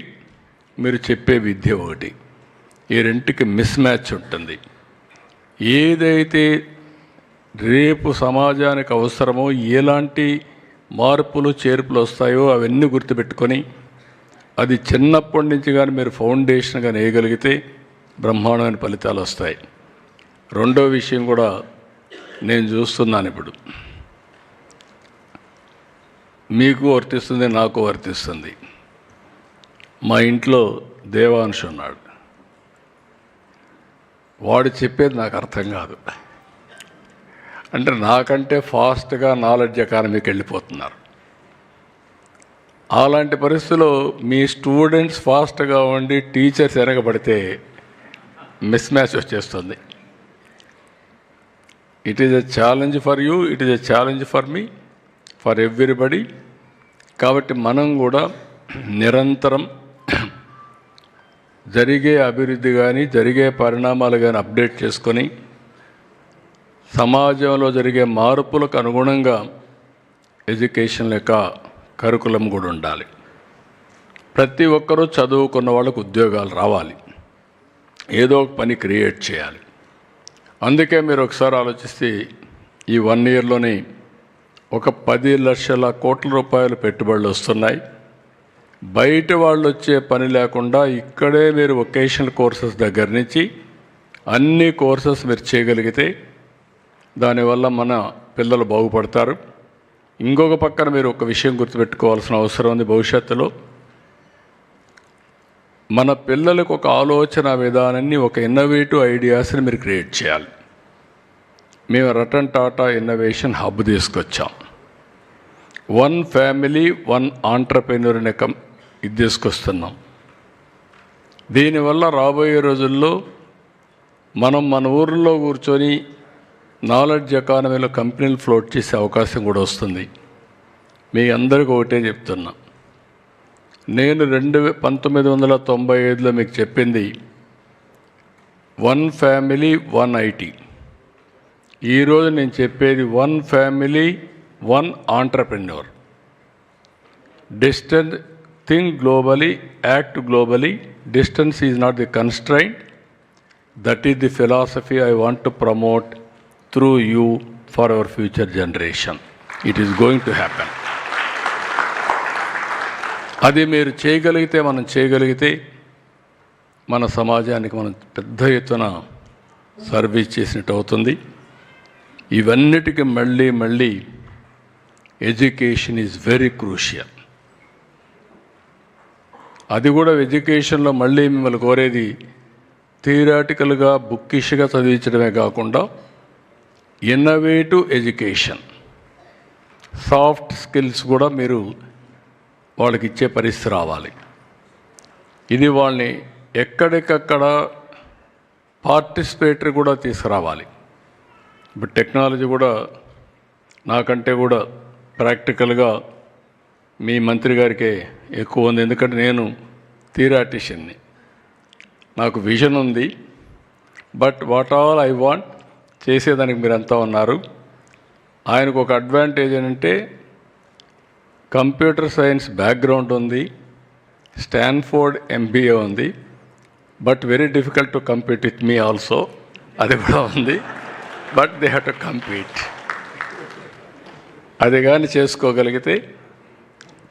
మీరు చెప్పే విద్య ఒకటి. ఈ రెంటికి మిస్ మ్యాచ్ ఉంటుంది. ఏదైతే రేపు సమాజానికి అవసరమో ఎలాంటి మార్పులు చేర్పులు వస్తాయో అవన్నీ గుర్తుపెట్టుకొని అది చిన్నప్పటి నుంచి కానీ మీరు ఫౌండేషన్గా వేయగలిగితే బ్రహ్మాండమైన ఫలితాలు వస్తాయి. రెండో విషయం కూడా నేను చూస్తున్నాను, ఇప్పుడు మీకు వర్తిస్తుంది, నాకు వర్తిస్తుంది. మా ఇంట్లో దేవాంశ్ ఉన్నాడు. వాడు చెప్పేది నాకు అర్థం కాదు. అంటే నాకంటే ఫాస్ట్గా నాలెడ్జ్ ఎకానమీకి వెళ్ళిపోతున్నారు. అలాంటి పరిస్థితుల్లో మీ స్టూడెంట్స్ ఫాస్ట్గా ఉండి టీచర్స్ వెనకబడితే మిస్ మ్యాచ్ వచ్చేస్తుంది. It is a challenge for you, it is a challenge for me, for everybody. కాబట్టి మనం కూడా నిరంతరం జరిగే అభివృద్ధి కానీ జరిగే పరిణామాలు కానీ అప్డేట్ చేసుకొని సమాజంలో జరిగే మార్పులకు అనుగుణంగా ఎడ్యుకేషన్ యొక్క కరికులం కూడా ఉండాలి. ప్రతి ఒక్కరూ చదువుకున్న వాళ్ళకు ఉద్యోగాలు రావాలి, ఏదో ఒక పని క్రియేట్ చేయాలి. అందుకే మీరు ఒకసారి ఆలోచిస్తే ఈ 1 ఇయర్లోనే ఒక 10 లక్షల కోట్ల రూపాయలు పెట్టుబడులు వస్తున్నాయి. బయట వాళ్ళు వచ్చే పని లేకుండా ఇక్కడే మీరు వొకేషనల్ కోర్సెస్ దగ్గర నుంచి అన్ని కోర్సెస్ మీరు చేయగలిగితే దానివల్ల మన పిల్లలు బాగుపడతారు. ఇంకొక పక్కన మీరు ఒక విషయం గుర్తుపెట్టుకోవాల్సిన అవసరం ఉంది. భవిష్యత్తులో మన పిల్లలకు ఒక ఆలోచన విధానాన్ని, ఒక ఇన్నోవేటివ్ ఐడియాస్ని మీరు క్రియేట్ చేయాలి. మేము రతన్ టాటా ఇన్నోవేషన్ హబ్ తీసుకొచ్చాం. 1 ఫ్యామిలీ 1 ఆంటర్ప్రెన్యూర్ అనే ఇది తీసుకొస్తున్నాం. దీనివల్ల రాబోయే రోజుల్లో మనం మన ఊర్లో కూర్చొని నాలెడ్జ్ ఎకానమీలో కంపెనీలు ఫ్లోట్ చేసే అవకాశం కూడా వస్తుంది. మీ అందరికీ ఒకటే చెప్తున్నా, నేను 1995లో మీకు చెప్పింది 1 ఫ్యామిలీ 1 ఐటీ. ఈరోజు నేను చెప్పేది 1 family 1 entrepreneur. Distance, think globally, act globally. Distance is not the constraint. That is the philosophy I want to promote through you for our future generation. It is going to happen. అది మీరు చేయగలిగితే, మనం చేయగలిగితే మన సమాజానికి మనం పెద్ద ఎత్తున సర్వీస్ చేసినట్టు అవుతుంది. ఇవన్నిటికీ మళ్ళీ ఎడ్యుకేషన్ ఈజ్ వెరీ క్రూషియల్. అది కూడా ఎడ్యుకేషన్లో మళ్ళీ మిమ్మల్ని కోరేది థియరాటికల్గా బుక్కిష్గా చదివించడమే కాకుండా ఇన్నోవేటివ్ ఎడ్యుకేషన్, సాఫ్ట్ స్కిల్స్ కూడా మీరు వాళ్ళకి ఇచ్చే పరిస్థితి రావాలి. ఇది వాళ్ళని ఎక్కడికక్కడ పార్టిసిపేటరీ కూడా తీసుకురావాలి. ఇప్పుడు టెక్నాలజీ కూడా నాకంటే కూడా ప్రాక్టికల్గా మీ మంత్రి గారికే ఎక్కువ ఉంది. ఎందుకంటే నేను థియరాటిషియన్ని, నాకు విజన్ ఉంది. But what all I want చేసేదానికి మీరంతా ఉన్నారు. ఆయనకు ఒక అడ్వాంటేజ్ ఏంటంటే కంప్యూటర్ సైన్స్ బ్యాక్గ్రౌండ్ ఉంది, స్టాన్ఫోర్డ్ MBA ఉంది. But very difficult to compete with me also, అది కూడా ఉంది. But they have to compete. అది కానీ చేసుకోగలిగితే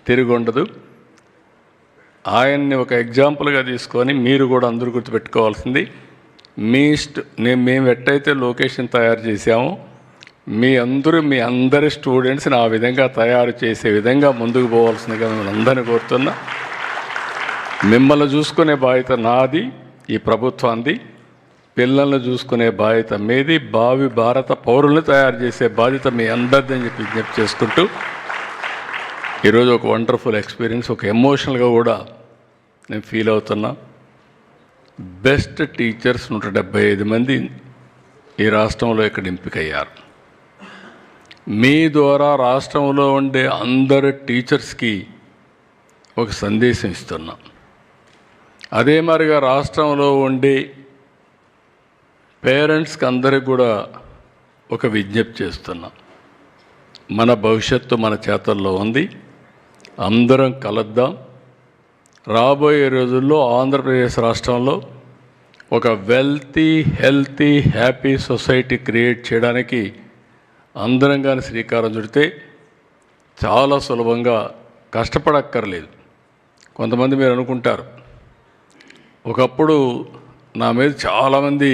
తిరిగి ఉండదు. ఆయన్ని ఒక ఎగ్జాంపుల్గా తీసుకొని మీరు కూడా అందరూ గుర్తుపెట్టుకోవాల్సింది, మేము ఎట్టయితే లొకేషన్ తయారు చేశామో మీ అందరి స్టూడెంట్స్ని ఆ విధంగా తయారు చేసే విధంగా ముందుకు పోవాల్సిందిగా మిమ్మల్ని అందరినీ కోరుతున్నా. మిమ్మల్ని చూసుకునే బాధ్యత నాది, ఈ ప్రభుత్వాన్ని. పిల్లల్ని చూసుకునే బాధ్యత మీది. భావి భారత పౌరుల్ని తయారు చేసే బాధ్యత మీ అందరిది అని చెప్పి విజ్ఞప్తి చేసుకుంటూ, ఈరోజు ఒక వండర్ఫుల్ ఎక్స్పీరియన్స్, ఒక ఎమోషనల్గా కూడా నేను ఫీల్ అవుతున్నా. బెస్ట్ టీచర్స్ 175 మంది ఈ రాష్ట్రంలో ఇక్కడ ఎంపికయ్యారు. మీ ద్వారా రాష్ట్రంలో ఉండే అందరు టీచర్స్కి ఒక సందేశం ఇస్తున్నా. అదే మరిగా రాష్ట్రంలో ఉండే పేరెంట్స్కి అందరికి కూడా ఒక విజ్ఞప్తి చేస్తున్నా. మన భవిష్యత్తు మన చేతల్లో ఉంది. అందరం కలుద్దాం. రాబోయే రోజుల్లో ఆంధ్రప్రదేశ్ రాష్ట్రంలో ఒక హెల్తీ హ్యాపీ సొసైటీ క్రియేట్ చేయడానికి అందరం కానీ శ్రీకారం చుడితే చాలా సులభంగా, కష్టపడక్కర్లేదు. కొంతమంది మీరు అనుకుంటారు, ఒకప్పుడు నా మీద చాలామంది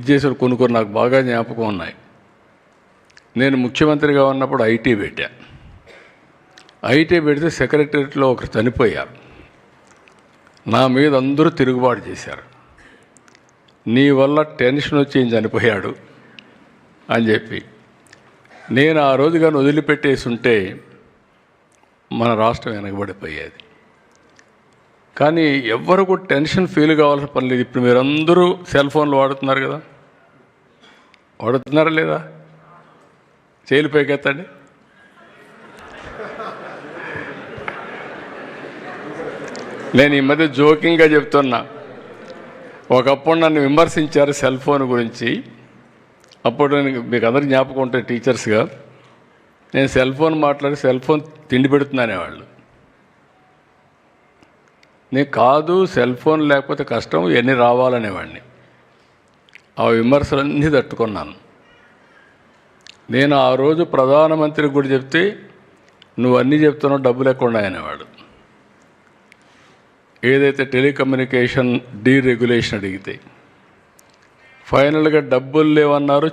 చేసారు కొన్ని నాకు బాగా జ్ఞాపకం ఉన్నాయి. నేను ముఖ్యమంత్రిగా ఉన్నప్పుడు ఐటీ పెడితే సెక్రటరియట్లో ఒకరు చనిపోయారు. నా మీద అందరూ తిరుగుబాటు చేశారు. నీ వల్ల టెన్షన్ వచ్చి ఈయన చనిపోయాడు అని చెప్పి. నేను ఆ రోజు కానీ వదిలిపెట్టేసి ఉంటే మన రాష్ట్రం వెనకబడిపోయేది. కానీ ఎవ్వరు కూడా టెన్షన్ ఫీల్ కావాల్సిన పని లేదు. ఇప్పుడు మీరందరూ సెల్ ఫోన్లు వాడుతున్నారు కదా, వాడుతున్నారా లేదా? చేలు పైకెత్తండి. నేను ఈ మధ్య జోకింగ్గా చెప్తున్నా, ఒకప్పుడు నన్ను విమర్శించారు సెల్ ఫోన్ గురించి. అప్పుడు నేను మీకు అందరికి జ్ఞాపకం ఉంటాయి, టీచర్స్గా నేను సెల్ ఫోన్ మాట్లాడి సెల్ ఫోన్ తిండి పెడుతున్నానేవాళ్ళు. నేను కాదు, సెల్ ఫోన్ లేకపోతే కష్టం, ఇవన్నీ రావాలనేవాడిని. ఆ విమర్శలన్నీ తట్టుకున్నాను. నేను ఆ రోజు ప్రధానమంత్రికి కూడా చెప్తే, నువ్వు అన్నీ చెప్తున్నావు, డబ్బులు ఎక్కడ అనేవాడు. ఏదైతే టెలికమ్యూనికేషన్ డీరెగ్యులేషన్ అడిగితే ఫైనల్గా డబ్బులు లేవన్నారు,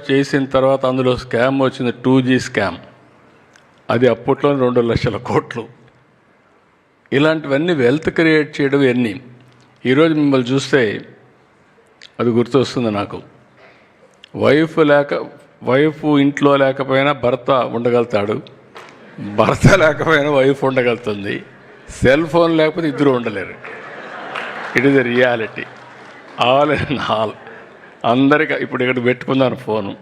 చేసిన తర్వాత అందులో స్కామ్ వచ్చింది, 2G స్కామ్. అది అప్పట్లో 2 లక్షల కోట్లు. ఇలాంటివన్నీ వెల్త్ క్రియేట్ చేయడం ఇవన్నీ. ఈరోజు మిమ్మల్ని చూస్తే అది గుర్తొస్తుంది నాకు. వైఫ్ ఇంట్లో లేకపోయినా భర్త ఉండగలుగుతాడు, భర్త లేకపోయినా వైఫ్ ఉండగలుగుతుంది. సెల్ ఫోన్ లేకపోతే ఇద్దరు ఉండలేరు. It is a reality. All in all. అందరికీ ఇప్పుడు ఇక్కడ పెట్టుకున్నాను ఫోను.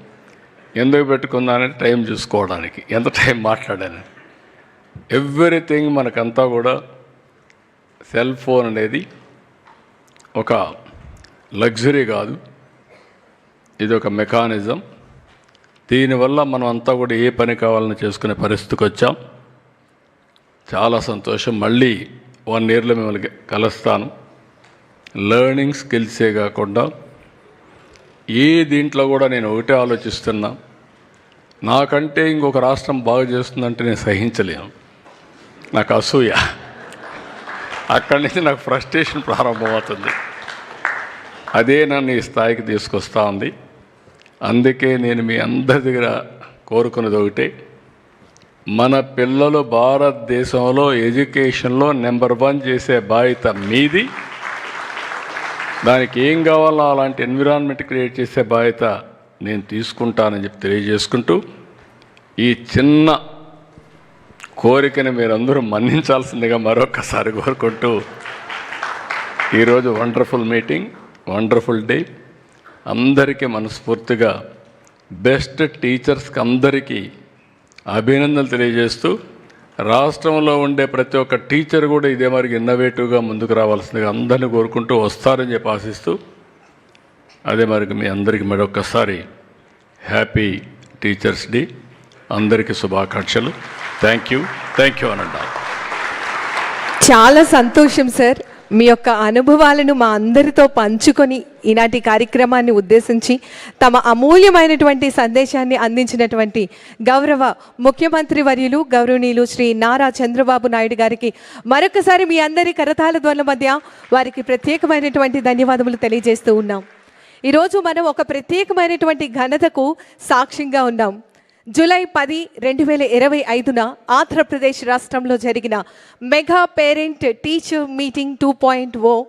ఎందుకు పెట్టుకున్నానంటే టైం చూసుకోవడానికి, ఎంత టైం మాట్లాడాను. ఎవ్రీథింగ్ మనకంతా కూడా సెల్ ఫోన్ అనేది ఒక లగ్జరీ కాదు, ఇది ఒక మెకానిజం. దీనివల్ల మనం అంతా కూడా ఏ పని కావాలని చేసుకునే పరిస్థితికి వచ్చాం. చాలా సంతోషం. మళ్ళీ 1 ఇయర్లో మిమ్మల్ని కలుస్తాను. లెర్నింగ్ స్కిల్సే కాకుండా ఏ దీంట్లో కూడా నేను ఒకటే ఆలోచిస్తున్నా, నాకంటే ఇంకొక రాష్ట్రం బాగు చేస్తుందంటే నేను సహించలేను. నాకు అసూయ. అక్కడి నుంచి నాకు ఫ్రస్ట్రేషన్ ప్రారంభమవుతుంది. అదే నన్ను ఈ స్థాయికి తీసుకొస్తూ ఉంది. అందుకే నేను మీ అందరి దగ్గర కోరుకున్నది ఒకటే, మన పిల్లలు భారతదేశంలో ఎడ్యుకేషన్లో నెంబర్ 1 చేసే బాధ్యత మీది. దానికి ఏం కావాలో అలాంటి ఎన్విరాన్మెంట్ క్రియేట్ చేసే బాధ్యత నేను తీసుకుంటానని చెప్పి తెలియజేసుకుంటూ, ఈ చిన్న కోరికని మీరందరూ మన్నించాల్సిందిగా మరొకసారి కోరుకుంటూ, ఈరోజు వండర్ఫుల్ మీటింగ్, వండర్ఫుల్ డే. అందరికీ మనస్ఫూర్తిగా బెస్ట్ టీచర్స్కి అందరికీ అభినందనలు తెలియజేస్తూ, రాష్ట్రంలో ఉండే ప్రతి ఒక్క టీచర్ కూడా ఇదే మరి ఇన్నోవేటివ్గా ముందుకు రావాల్సిందిగా అందరినీ కోరుకుంటూ వస్తారని చెప్పి ఆశిస్తూ, అదే మరి మీ అందరికీ మరొకసారి హ్యాపీ టీచర్స్ డే. అందరికీ శుభాకాంక్షలు. థ్యాంక్ యూ అనండి. చాలా సంతోషం సార్, మీ యొక్క అనుభవాలను మా అందరితో పంచుకొని ఈనాటి కార్యక్రమాన్ని ఉద్దేశించి తమ అమూల్యమైనటువంటి సందేశాన్ని అందించినటువంటి గౌరవ ముఖ్యమంత్రి వర్యులు గౌరవనీయులు శ్రీ నారా చంద్రబాబు నాయుడు గారికి మరొకసారి మీ అందరి కరతాళ ధ్వనుల మధ్య వారికి ప్రత్యేకమైనటువంటి ధన్యవాదములు తెలియజేస్తూ ఉన్నాం. ఈరోజు మనం ఒక ప్రత్యేకమైనటువంటి ఘనతకు సాక్ష్యంగా ఉన్నాం. జూలై 10, 2025 ఆంధ్రప్రదేశ్ రాష్ట్రంలో జరిగిన మెగా పేరెంట్ టీచర్ మీటింగ్ 2.0